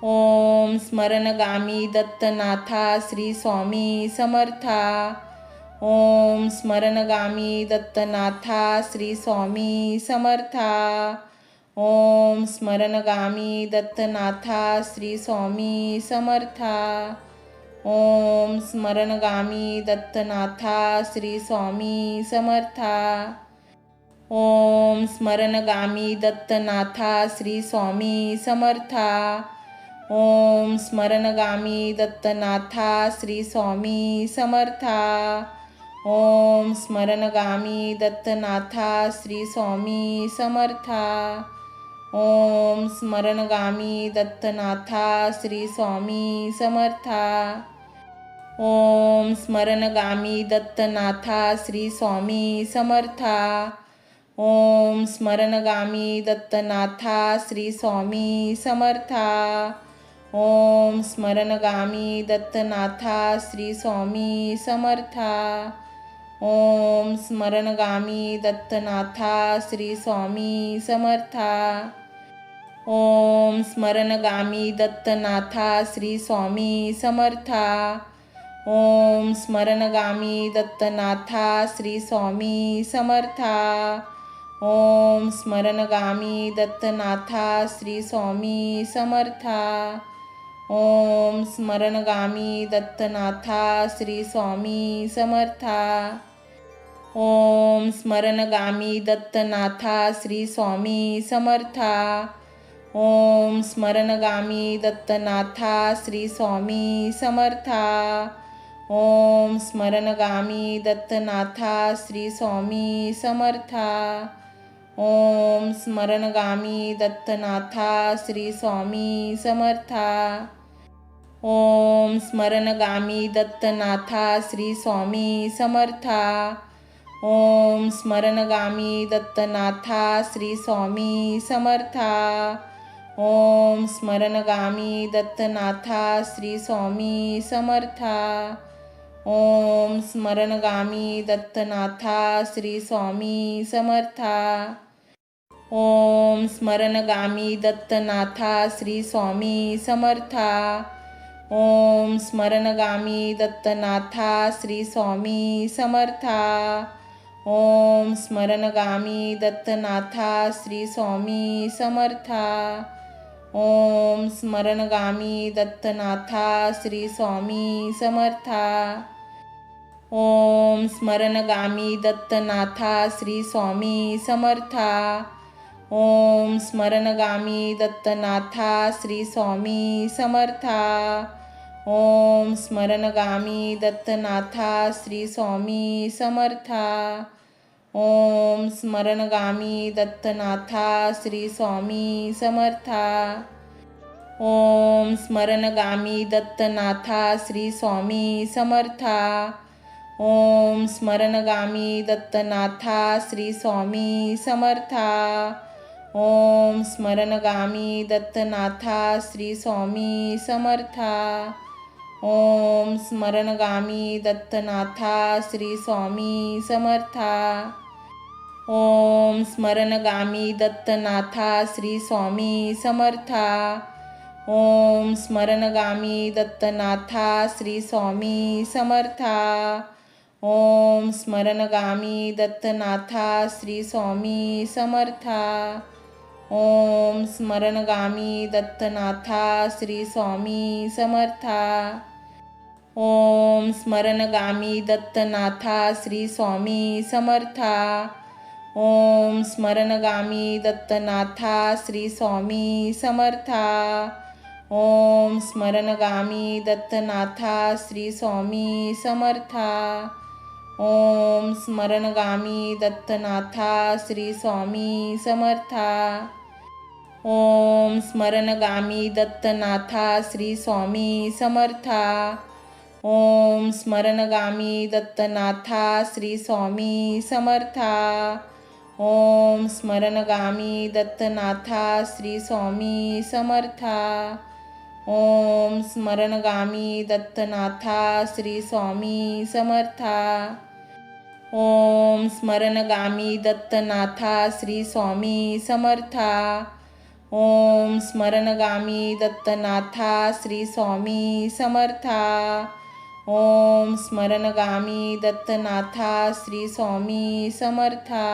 [SPEAKER 1] ओम स्मरणगामी दत्तनाथा श्री स्वामी समर्था. ओम स्मरणगामी दत्तनाथा श्री स्वामी समर्था. ओम स्मरणगामी दत्तनाथा श्री स्वामी समर्था. ओम स्मरणगामी दत्तनाथा श्री स्वामी समर्था. ओम स्मरणगामी दत्तनाथा श्री स्वामी समर्था. ओम स्मरणगामी दत्तनाथा श्री स्वामी समर्था. ओम स्मरणगामी दत्तनाथा श्री स्वामी समर्था. ओम स्मरणगामी दत्तनाथा श्री स्वामी समर्था. ओम स्मरणगामी दत्तनाथा श्री स्वामी समर्था. ओम स्मरणगामी दत्तनाथा श्री स्वामी समर्था. ओम स्मरणगामी दत्तनाथा श्री स्वामी समर्था. ओम स्मरणगामी दत्तनाथा श्री स्वामी समर्था. ओम स्मरणगामी दत्तनाथा श्री स्वामी समर्था. ओम स्मरणगामी दत्तनाथा श्री स्वामी समर्था. ओम स्मरणगामी दत्तनाथा श्री स्वामी समर्था. ओम स्मरणगामी दत्तनाथा श्री स्वामी समर्था. ओम स्मरणगामी दत्तनाथा श्री स्वामी समर्था. ओम स्मरणगामी दत्तनाथा श्री स्वामी समर्था. ओम स्मरणगामी दत्तनाथा श्री स्वामी समर्था. ओम स्मरणगामी दत्तनाथा श्री स्वामी समर्था. ओम स्मरणगामी दत्तनाथा श्री स्वामी समर्था. ओम स्मरणगामी दत्तनाथा श्री स्वामी समर्था. ओम स्मरणगामी दत्तनाथा श्री स्वामी समर्था. ओम स्मरणगामी दत्तनाथा श्री स्वामी समर्था. ओम स्मरणगामी दत्तनाथा श्री स्वामी समर्था. ओम स्मरणगामी दत्तनाथा श्री स्वामी समर्था. ओम स्मरणगामी दत्तनाथा श्री स्वामी समर्था. ओम स्मरणगामी दत्तनाथा श्री स्वामी समर्था. ओम स्मरणगामी दत्तनाथा श्री स्वामी समर्था. ओम स्मरणगामी दत्तनाथा श्री स्वामी समर्था. ओम स्मरणगामी दत्तनाथा श्री स्वामी समर्था. ओम स्मरणगामी दत्तनाथा श्री स्वामी समर्था. ओम स्मरणगामी दत्तनाथा श्री स्वामी समर्था. ओम स्मरणगामी दत्तनाथा श्री स्वामी समर्था. ओम स्मरणगामी दत्तनाथा श्री स्वामी समर्था. ओम स्मरणगामी दत्तनाथा श्री स्वामी समर्था. ओम स्मरणगामी दत्तनाथा श्री स्वामी समर्था. ओम स्मरणगामी दत्तनाथा श्री स्वामी समर्था. ओम स्मरणगामी दत्तनाथा श्री स्वामी समर्था. ओम स्मरणगामी दत्तनाथा श्री स्वामी समर्था. ओम स्मरणगामी दत्तनाथा श्री स्वामी समर्था. ओम स्मरणगामी दत्तनाथा श्री स्वामी समर्था. ओम स्मरणगामी दत्तनाथा श्री स्वामी समर्था. ओम स्मरणगामी दत्तनाथा श्री स्वामी समर्था. ओम स्मरणगामी दत्तनाथा श्री स्वामी समर्था. ओम स्मरणगामी दत्तनाथा श्री स्वामी समर्था. ओम स्मरणगामी दत्तनाथा श्री स्वामी समर्था. ओम स्मरणगामी दत्तनाथा श्री स्वामी समर्था. ओम स्मरणगामी दत्तनाथा श्री स्वामी समर्था. ओम स्मरणगामी दत्तनाथा श्री स्वामी समर्था. ओम स्मरणगामी दत्तनाथा श्री स्वामी समर्था.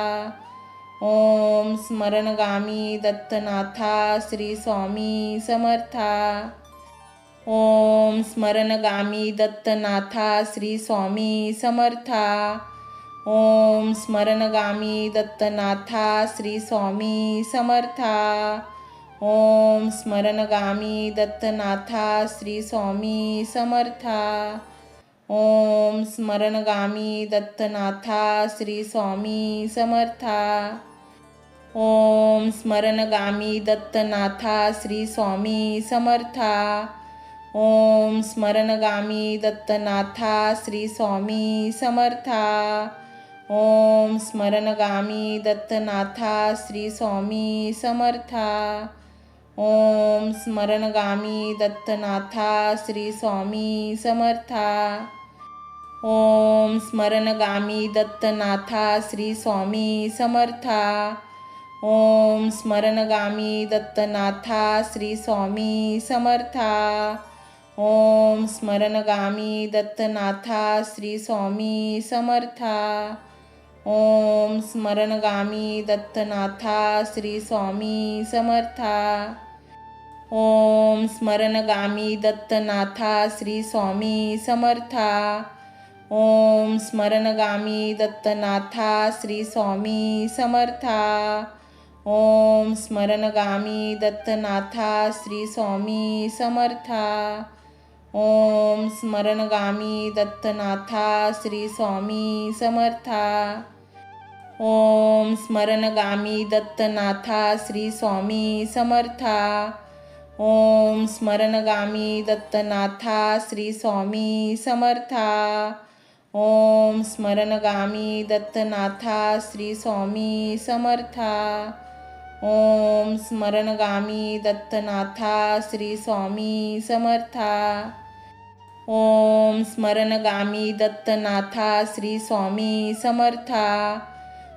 [SPEAKER 1] ओम स्मरणगामी दत्तनाथा श्री स्वामी समर्था. ओम स्मरणगामी दत्तनाथा श्री स्वामी समर्था. ओम स्मरणगामी दत्तनाथा श्री स्वामी समर्था. ओम स्मरणगामी दत्तनाथा श्री स्वामी समर्था. ओम स्मरणगामी दत्तनाथा श्री स्वामी समर्था. ओम स्मरणगामी दत्तनाथा श्री स्वामी समर्था. ओम स्मरणगामी दत्तनाथा श्री स्वामी समर्था. ओम स्मरणगामी दत्तनाथा श्री स्वामी समर्था. ओम स्मरणगामी दत्तनाथा श्री स्वामी समर्था. ओम स्मरणगामी दत्तनाथा श्री स्वामी समर्था. ओम स्मरणगामी दत्तनाथा श्री स्वामी समर्था. ओम स्मरणगामी दत्तनाथा श्री स्वामी समर्था. ओम स्मरणगामी दत्तनाथा श्री स्वामी समर्था. ओम स्मरणगामी दत्तनाथा श्री स्वामी समर्था. ओम स्मरणगामी दत्तनाथा श्री स्वामी समर्था. ओम स्मरणगामी दत्तनाथा श्री स्वामी समर्था. ओम स्मरणगामी दत्तनाथा श्री स्वामी समर्था. ओम स्मरणगामी दत्तनाथा श्री स्वामी समर्था. ओम स्मरणगामी दत्तनाथा श्री स्वामी समर्था. ओम स्मरणगामी दत्तनाथा श्री स्वामी समर्था. ओम स्मरणगामी दत्तनाथा श्री स्वामी समर्था. ओम स्मरणगामी दत्तनाथा श्री स्वामी समर्था.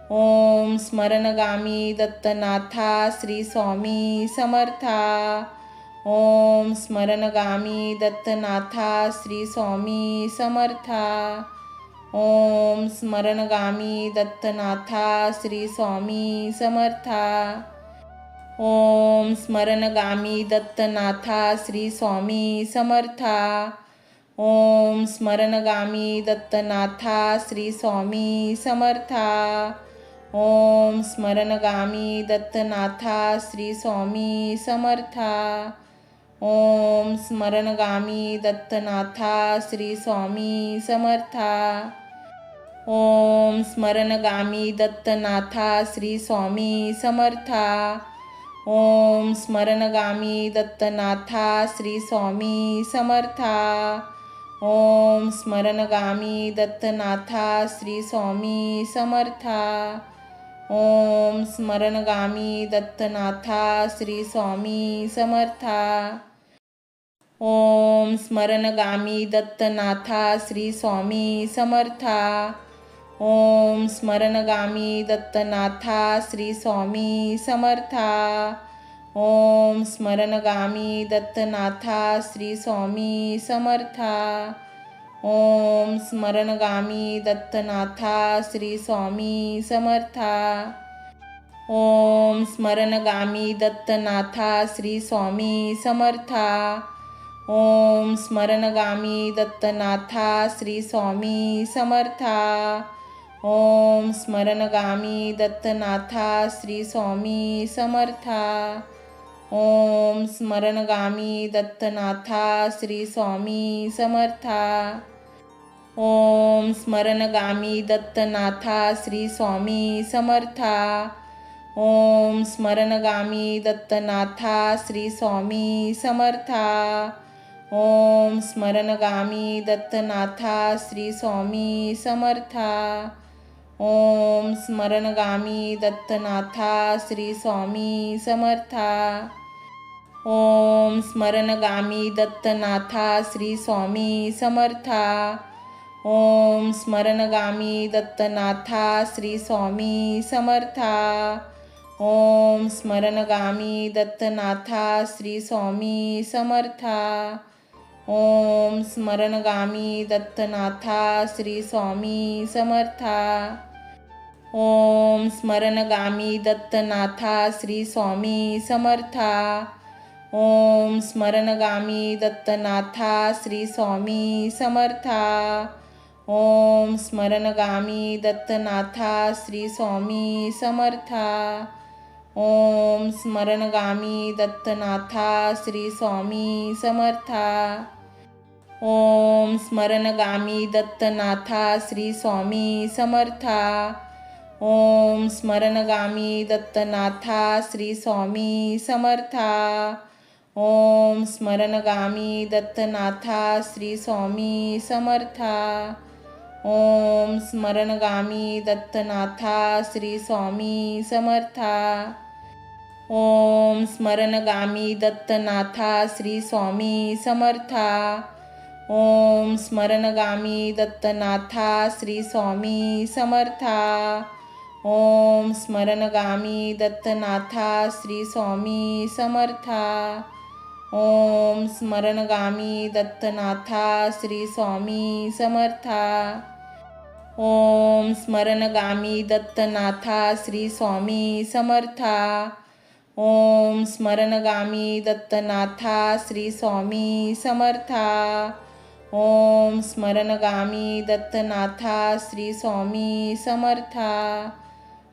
[SPEAKER 1] ओम स्मरणगामी दत्तनाथा श्री स्वामी समर्था. ओम स्मरणगामी दत्तनाथा श्री स्वामी समर्था. ओम स्मरणगामी दत्तनाथा श्री स्वामी समर्था. ओम स्मरणगामी दत्तनाथा श्री स्वामी समर्था. ओम स्मरणगामी दत्तनाथा श्री स्वामी समर्था. ओम स्मरणगामी दत्तनाथा श्री स्वामी समर्था. ओम स्मरणगामी दत्तनाथा श्री स्वामी समर्था. ओम स्मरणगामी दत्तनाथा श्री स्वामी समर्था. ओम स्मरणगामी दत्तनाथा श्री स्वामी समर्था. ओम स्मरणगामी दत्तनाथा श्री स्वामी समर्था. ओम स्मरणगामी दत्तनाथा श्री स्वामी समर्था. ओम स्मरणगामी दत्तनाथा श्री स्वामी समर्था. ओम स्मरणगामी दत्तनाथा श्री स्वामी समर्था. ओम स्मरणगामी दत्तनाथा श्री स्वामी समर्था. ओम स्मरणगामी दत्तनाथा श्री स्वामी समर्था. ओम स्मरणगामी दत्तनाथा श्री स्वामी समर्था. ओम स्मरणगामी दत्तनाथा श्री स्वामी समर्था. ओम स्मरणगामी दत्तनाथा श्री स्वामी समर्था. ओम स्मरणगामी दत्तनाथा श्री स्वामी समर्था. ओम स्मरणगामी दत्तनाथा श्री स्वामी समर्था. ओम स्मरणगामी दत्तनाथा श्री स्वामी समर्था. ओम स्मरणगामी दत्तनाथा श्री स्वामी समर्था. ओम स्मरणगामी दत्तनाथा श्री स्वामी समर्था. ओम स्मरणगामी दत्तनाथा श्री स्वामी समर्था. ओम स्मरणगामी दत्तनाथा श्री स्वामी समर्था. ओम स्मरणगामी दत्तनाथा श्री स्वामी समर्था. ओम स्मरणगामी दत्तनाथा श्री स्वामी समर्था. ओम स्मरणगामी दत्तनाथा श्री स्वामी समर्था. ओम स्मरणगामी दत्तनाथा श्री स्वामी समर्था. ओम स्मरणगामी दत्तनाथा श्री स्वामी समर्था. ओम स्मरणगामी दत्तनाथा श्री स्वामी समर्था. ओम स्मरणगामी दत्तनाथा श्री स्वामी समर्था. ओम स्मरणगामी दत्तनाथा श्री स्वामी समर्था. ओम स्मरणगामी दत्तनाथा श्री स्वामी समर्था. ओम स्मरणगामी दत्तनाथा श्री स्वामी समर्था. ओम स्मरणगामी दत्तनाथा श्री स्वामी समर्था. ओम स्मरणगामी दत्तनाथा श्री स्वामी समर्था. ओम स्मरणगामी दत्तनाथा श्री स्वामी समर्था. ओम स्मरणगामी दत्तनाथा श्री स्वामी समर्था. ओम स्मरणगामी दत्तनाथा श्री स्वामी समर्था. ओम स्मरणगामी दत्तनाथा श्री स्वामी समर्था. ओम स्मरणगामी दत्तनाथा श्री स्वामी समर्था.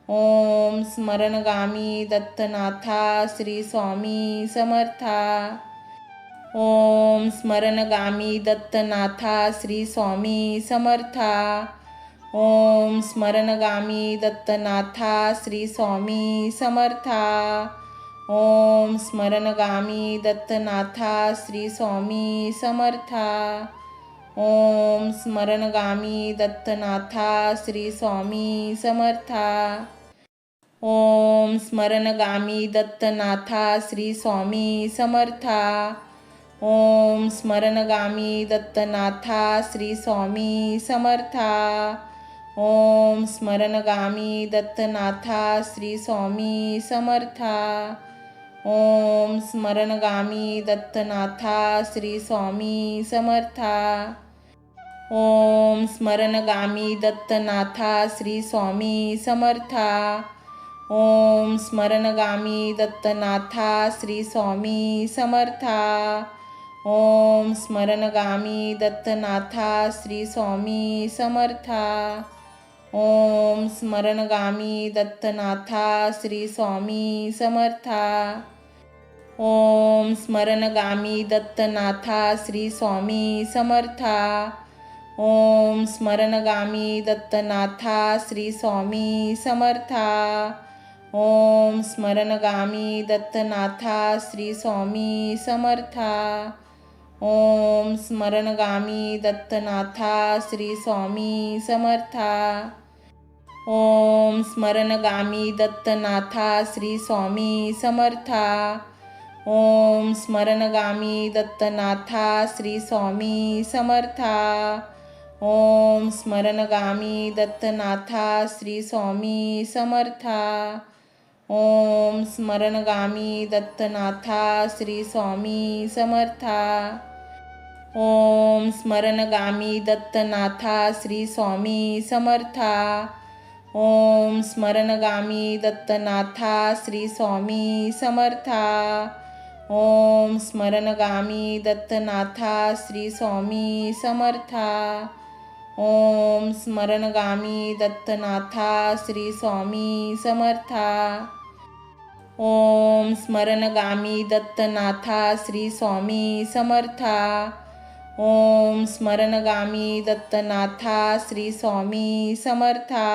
[SPEAKER 1] ओम स्मरणगामी दत्तनाथा श्री स्वामी समर्था. ओम स्मरणगामी दत्तनाथा श्री स्वामी समर्था. ओम स्मरणगामी दत्तनाथा श्री स्वामी समर्था. ओम स्मरणगामी दत्तनाथा श्री स्वामी समर्था. ओम स्मरणगामी दत्तनाथा श्री स्वामी समर्था. ओम स्मरणगामी दत्तनाथा श्री स्वामी समर्था. ओम स्मरणगामी दत्तनाथा श्री स्वामी समर्था. ओम स्मरणगामी दत्तनाथा श्री स्वामी समर्था. ओम स्मरणगामी दत्तनाथा श्री स्वामी समर्था. ओम स्मरणगामी दत्तनाथा श्री स्वामी समर्था. ओम स्मरणगामी दत्तनाथा श्री स्वामी समर्था. ओम स्मरणगामी दत्तनाथा श्री स्वामी समर्था. ओम स्मरणगामी दत्तनाथा श्री स्वामी समर्था. ओम स्मरणगामी दत्तनाथा श्री स्वामी समर्था. ओम स्मरणगामी दत्तनाथा श्री स्वामी समर्था. ओम स्मरणगामी दत्तनाथा श्री स्वामी समर्था. ओम स्मरणगामी दत्तनाथा श्री स्वामी समर्था. ओम स्मरणगामी दत्तनाथा श्री स्वामी समर्था. ओम स्मरणगामी दत्तनाथा श्री स्वामी समर्था. ओम स्मरणगामी दत्तनाथा श्री स्वामी समर्था. ओम स्मरणगामी दत्तनाथा श्री स्वामी समर्था. ओम स्मरणगामी दत्तनाथा श्री स्वामी समर्था. ओम स्मरणगामी दत्तनाथा श्री स्वामी समर्था. ओम स्मरणगामी दत्तनाथा श्री स्वामी समर्था. ओम स्मरणगामी दत्तनाथा श्री स्वामी समर्था. ओम स्मरणगामी दत्तनाथा श्री स्वामी समर्था. ओम स्मरणगामी दत्तनाथा श्री स्वामी समर्था.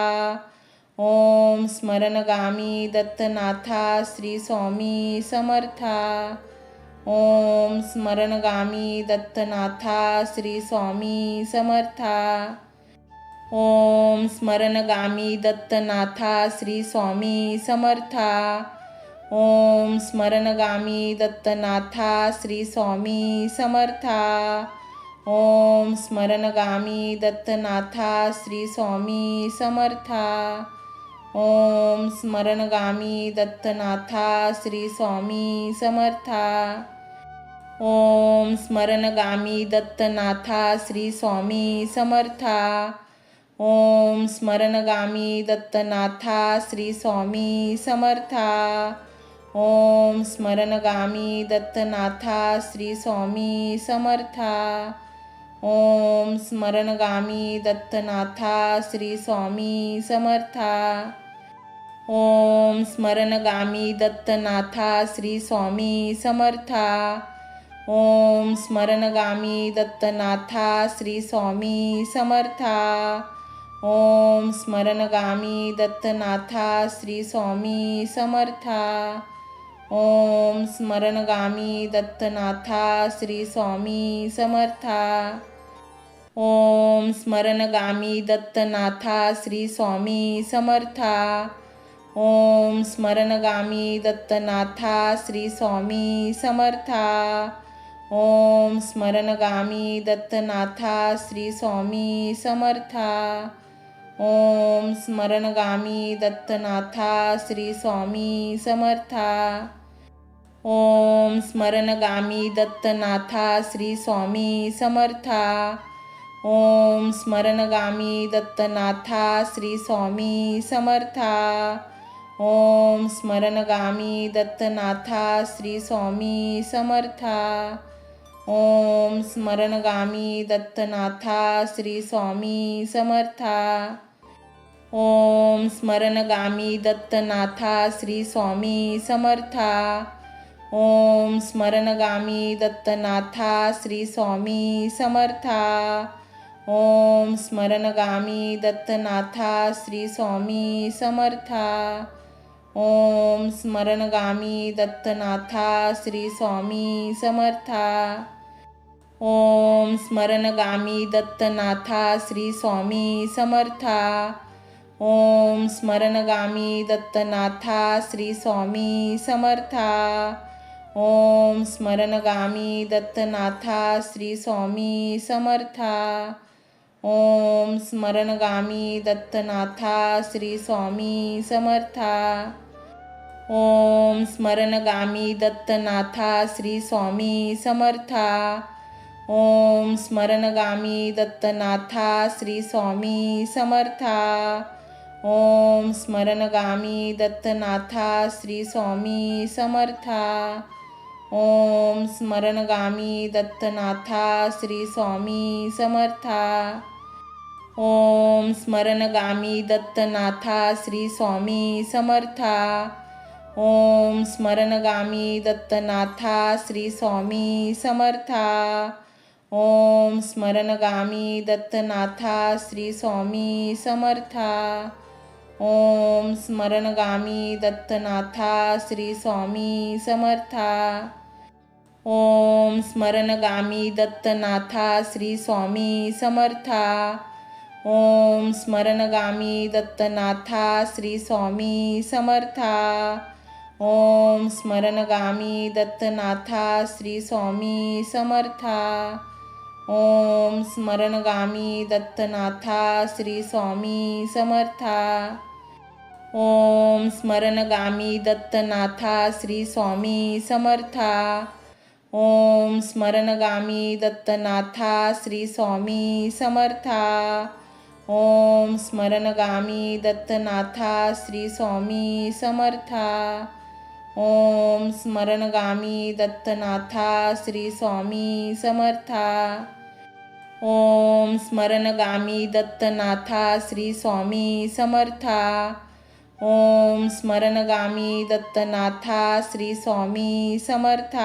[SPEAKER 1] ओम स्मरणगामी दत्तनाथा श्री स्वामी समर्था. ओम स्मरणगामी दत्तनाथा श्री स्वामी समर्था. ओम स्मरणगामी दत्तनाथा श्री स्वामी समर्था. ओम स्मरणगामी दत्तनाथा श्री स्वामी समर्था. ओम स्मरणगामी दत्तनाथा श्री स्वामी समर्था. ओम स्मरणगामी दत्तनाथा श्री स्वामी समर्था. ओम स्मरणगामी दत्तनाथा श्री स्वामी समर्था. ओम स्मरणगामी दत्तनाथा श्री स्वामी समर्था. ओम स्मरणगामी दत्तनाथा श्री स्वामी समर्था. ओम स्मरणगामी दत्तनाथा श्री स्वामी समर्था. ओम स्मरणगामी दत्तनाथा श्री स्वामी समर्था. ओम स्मरणगामी दत्तनाथा श्री स्वामी समर्था. ओम स्मरणगामी दत्तनाथा श्री स्वामी समर्था. ओम स्मरणगामी दत्तनाथा श्री स्वामी समर्था. ओम स्मरणगामी दत्तनाथा श्री स्वामी समर्था. ओम स्मरणगामी दत्तनाथा श्री स्वामी समर्था. ओम स्मरणगामी दत्तनाथा श्री स्वामी समर्था. ओम स्मरणगामी दत्तनाथा श्री स्वामी समर्था. ओम स्मरणगामी दत्तनाथा श्री स्वामी समर्था. ओम स्मरणगामी दत्तनाथा श्री स्वामी समर्था. ओम स्मरणगामी दत्तनाथा श्री स्वामी समर्था. ओम स्मरणगामी दत्तनाथा श्री स्वामी समर्था. ओम स्मरणगामी दत्तनाथा श्री स्वामी समर्था. ओम स्मरणगामी दत्तनाथा श्री स्वामी समर्था. ओम स्मरणगामी दत्तनाथा श्री स्वामी समर्था. ओम स्मरणगामी दत्तनाथा श्री स्वामी समर्था. ओम स्मरणगामी दत्तनाथा श्री स्वामी समर्था. ओम स्मरणगामी दत्तनाथा श्री स्वामी समर्था. ओम स्मरणगामी दत्तनाथा श्री स्वामी समर्था. ओम स्मरणगामी दत्तनाथा श्री स्वामी समर्था. ओम स्मरणगामी दत्तनाथा श्री स्वामी समर्था. ओम स्मरणगामी दत्तनाथा श्री स्वामी समर्था. ओम स्मरणगामी दत्तनाथा श्री स्वामी समर्था. ओम स्मरणगामी दत्तनाथा श्री स्वामी समर्था. ओम स्मरणगामी दत्तनाथा श्री स्वामी समर्था. ओम स्मरणगामी दत्तनाथा श्री स्वामी समर्था. ओम स्मरणगामी दत्तनाथा श्री स्वामी समर्था. ओम स्मरणगामी दत्तनाथा श्री स्वामी समर्था. ओम स्मरणगामी दत्तनाथा श्री स्वामी समर्था. ओम स्मरणगामी दत्तनाथा श्री स्वामी समर्था. ओम स्मरणगामी दत्तनाथा श्री स्वामी समर्था. ओम स्मरणगामी दत्तनाथा श्री स्वामी समर्था. ओम स्मरणगामी दत्तनाथा श्री स्वामी समर्था. ओम स्मरणगामी दत्तनाथा श्री स्वामी समर्था. ओम स्मरणगामी दत्तनाथा श्री स्वामी समर्था. ओम स्मरणगामी दत्तनाथा श्री स्वामी समर्था. ओम स्मरणगामी दत्तनाथा श्री स्वामी समर्था. ओम स्मरणगामी दत्तनाथा श्री स्वामी समर्था.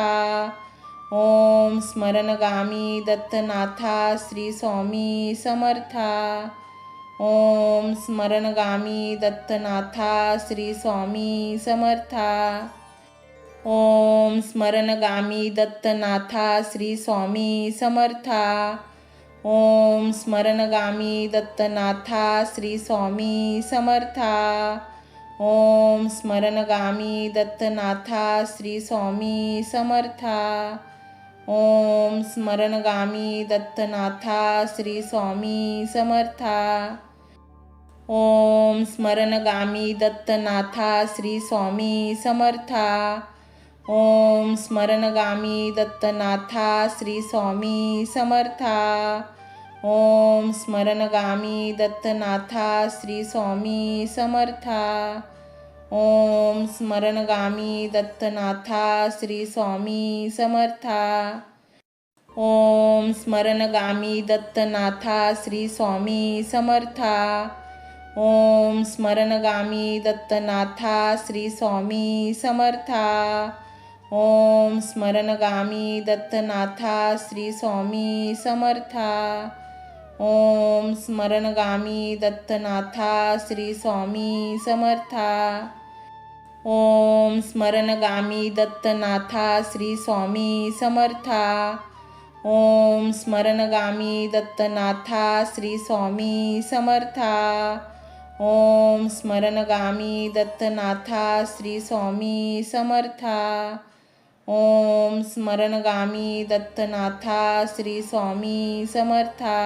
[SPEAKER 1] ओम स्मरणगामी दत्तनाथा श्री स्वामी समर्था. ओम स्मरणगामी दत्तनाथा श्री स्वामी समर्था. ओम स्मरणगामी दत्तनाथा श्री स्वामी समर्था. ओम स्मरणगामी दत्तनाथा श्री स्वामी समर्था. ओम स्मरणगामी दत्तनाथा श्री स्वामी समर्था. ओम स्मरणगामी दत्तनाथा श्री स्वामी समर्था. ओम स्मरणगामी दत्तनाथा श्री स्वामी समर्था. ओम स्मरणगामी दत्तनाथा श्री स्वामी समर्था. ओम स्मरणगामी दत्तनाथा श्री स्वामी समर्था. ओम स्मरणगामी दत्तनाथा श्री स्वामी समर्था. ओम स्मरणगामी दत्तनाथा श्री स्वामी समर्था. ओम स्मरणगामी दत्तनाथा श्री स्वामी समर्था. ओम स्मरणगामी दत्तनाथा श्री स्वामी समर्था. ओम स्मरणगामी दत्तनाथा श्री स्वामी समर्था. ओम स्मरणगामी दत्तनाथा श्री स्वामी समर्था. ओम स्मरणगामी दत्तनाथा श्री स्वामी समर्था. ओम स्मरणगामी दत्तनाथा श्री स्वामी समर्था. ओम स्मरणगामी दत्तनाथा श्री स्वामी समर्था.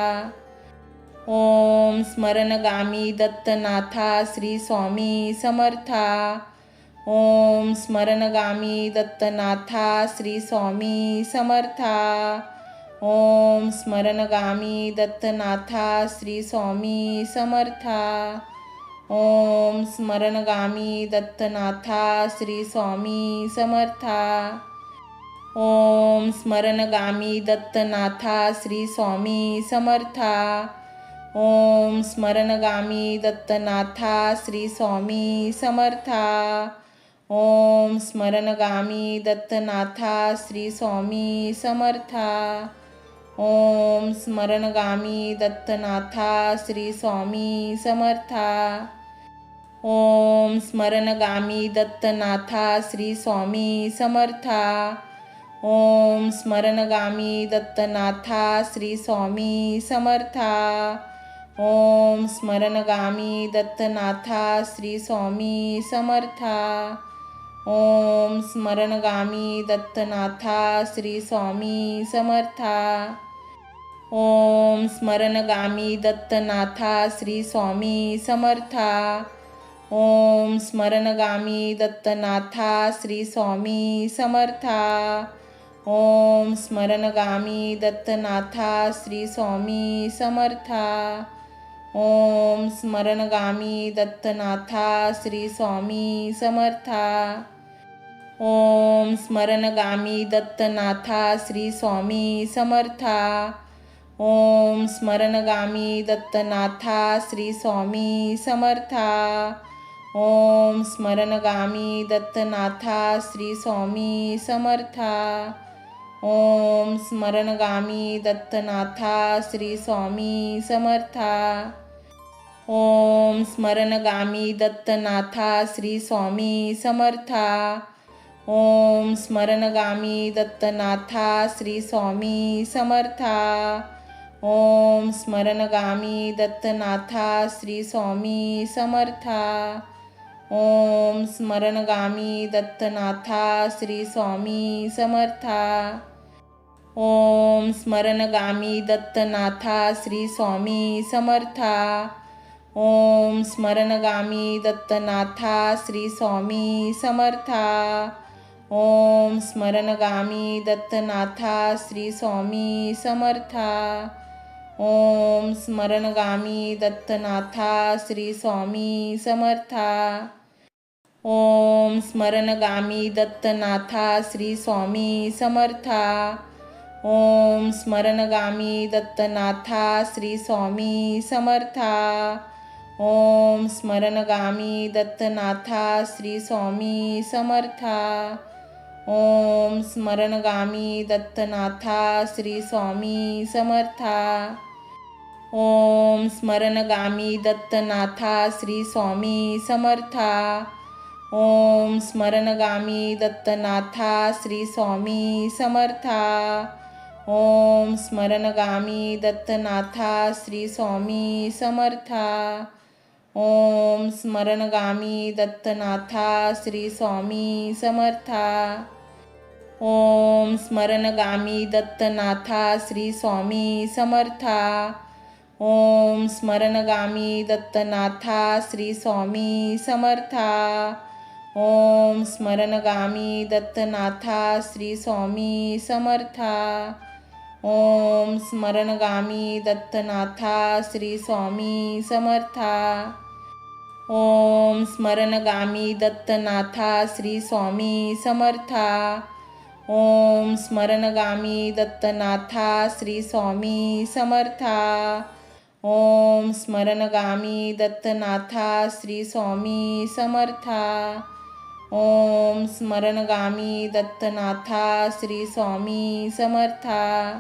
[SPEAKER 1] ओम स्मरणगामी दत्तनाथा श्री स्वामी समर्था. ओम स्मरणगामी दत्तनाथा श्री स्वामी समर्था. ओम स्मरणगामी दत्तनाथा श्री स्वामी समर्था. ओम स्मरणगामी दत्तनाथा श्री स्वामी समर्था. ओम स्मरणगामी दत्तनाथा श्री स्वामी समर्था. ओम स्मरणगामी दत्तनाथा श्री स्वामी समर्था. ओम स्मरणगामी दत्तनाथा श्री स्वामी समर्था. ओम स्मरणगामी दत्तनाथा श्री स्वामी समर्था. ओम स्मरणगामी दत्तनाथा श्री स्वामी समर्था. ओम स्मरणगामी दत्तनाथा श्री स्वामी समर्था. ओम स्मरणगामी दत्तनाथा श्री स्वामी समर्था. ओम स्मरणगामी दत्तनाथा श्री स्वामी समर्था. ओम स्मरणगामी दत्तनाथा श्री स्वामी समर्था. ओम स्मरणगामी दत्तनाथा श्री स्वामी समर्था. ओम स्मरणगामी दत्तनाथा श्री स्वामी समर्था. ओम स्मरणगामी दत्तनाथा श्री स्वामी समर्था. ओम स्मरणगामी दत्तनाथा श्री स्वामी समर्था. ओम स्मरणगामी दत्तनाथा श्री स्वामी समर्था. ओम स्मरणगामी दत्तनाथा श्री स्वामी समर्था. ओम स्मरणगामी दत्तनाथा श्री स्वामी समर्था. ओम स्मरणगामी दत्तनाथा श्री स्वामी समर्था. ओम स्मरणगामी दत्तनाथा श्री स्वामी समर्था. ओम स्मरणगामी दत्तनाथा श्री स्वामी समर्था. ओम स्मरणगामी दत्तनाथा श्री स्वामी समर्था. ओम स्मरणगामी दत्तनाथा श्री स्वामी समर्था. ओम स्मरणगामी दत्तनाथा श्री स्वामी समर्था. ओम स्मरणगामी दत्तनाथा श्री स्वामी समर्था. ओम स्मरणगामी दत्तनाथा श्री स्वामी समर्था. ओम स्मरणगामी दत्तनाथा श्री स्वामी समर्था. ओम स्मरणगामी दत्तनाथा श्री स्वामी समर्था. ओम स्मरणगामी दत्तनाथा श्री स्वामी समर्था. ओम स्मरणगामी दत्तनाथा श्री स्वामी समर्था. ओम स्मरणगामी दत्तनाथा श्री स्वामी समर्था. ओम स्मरणगामी दत्तनाथा श्री स्वामी समर्था. ओम स्मरणगामी दत्तनाथा श्री स्वामी समर्था. ओम स्मरणगामी दत्तनाथा श्री स्वामी समर्था. ओम स्मरणगामी दत्तनाथा श्री स्वामी समर्था. ओम स्मरणगामी दत्तनाथा श्री स्वामी समर्था. ओम स्मरणगामी दत्तनाथा श्री स्वामी समर्था. ओम स्मरणगामी दत्तनाथा श्री स्वामी समर्था. ओम स्मरणगामी दत्तनाथा श्री स्वामी समर्था. ओम स्मरणगामी दत्तनाथा श्री स्वामी समर्था. ओम स्मरणगामी दत्तनाथा श्री स्वामी समर्था. ओम स्मरणगामी दत्तनाथा श्री स्वामी समर्था.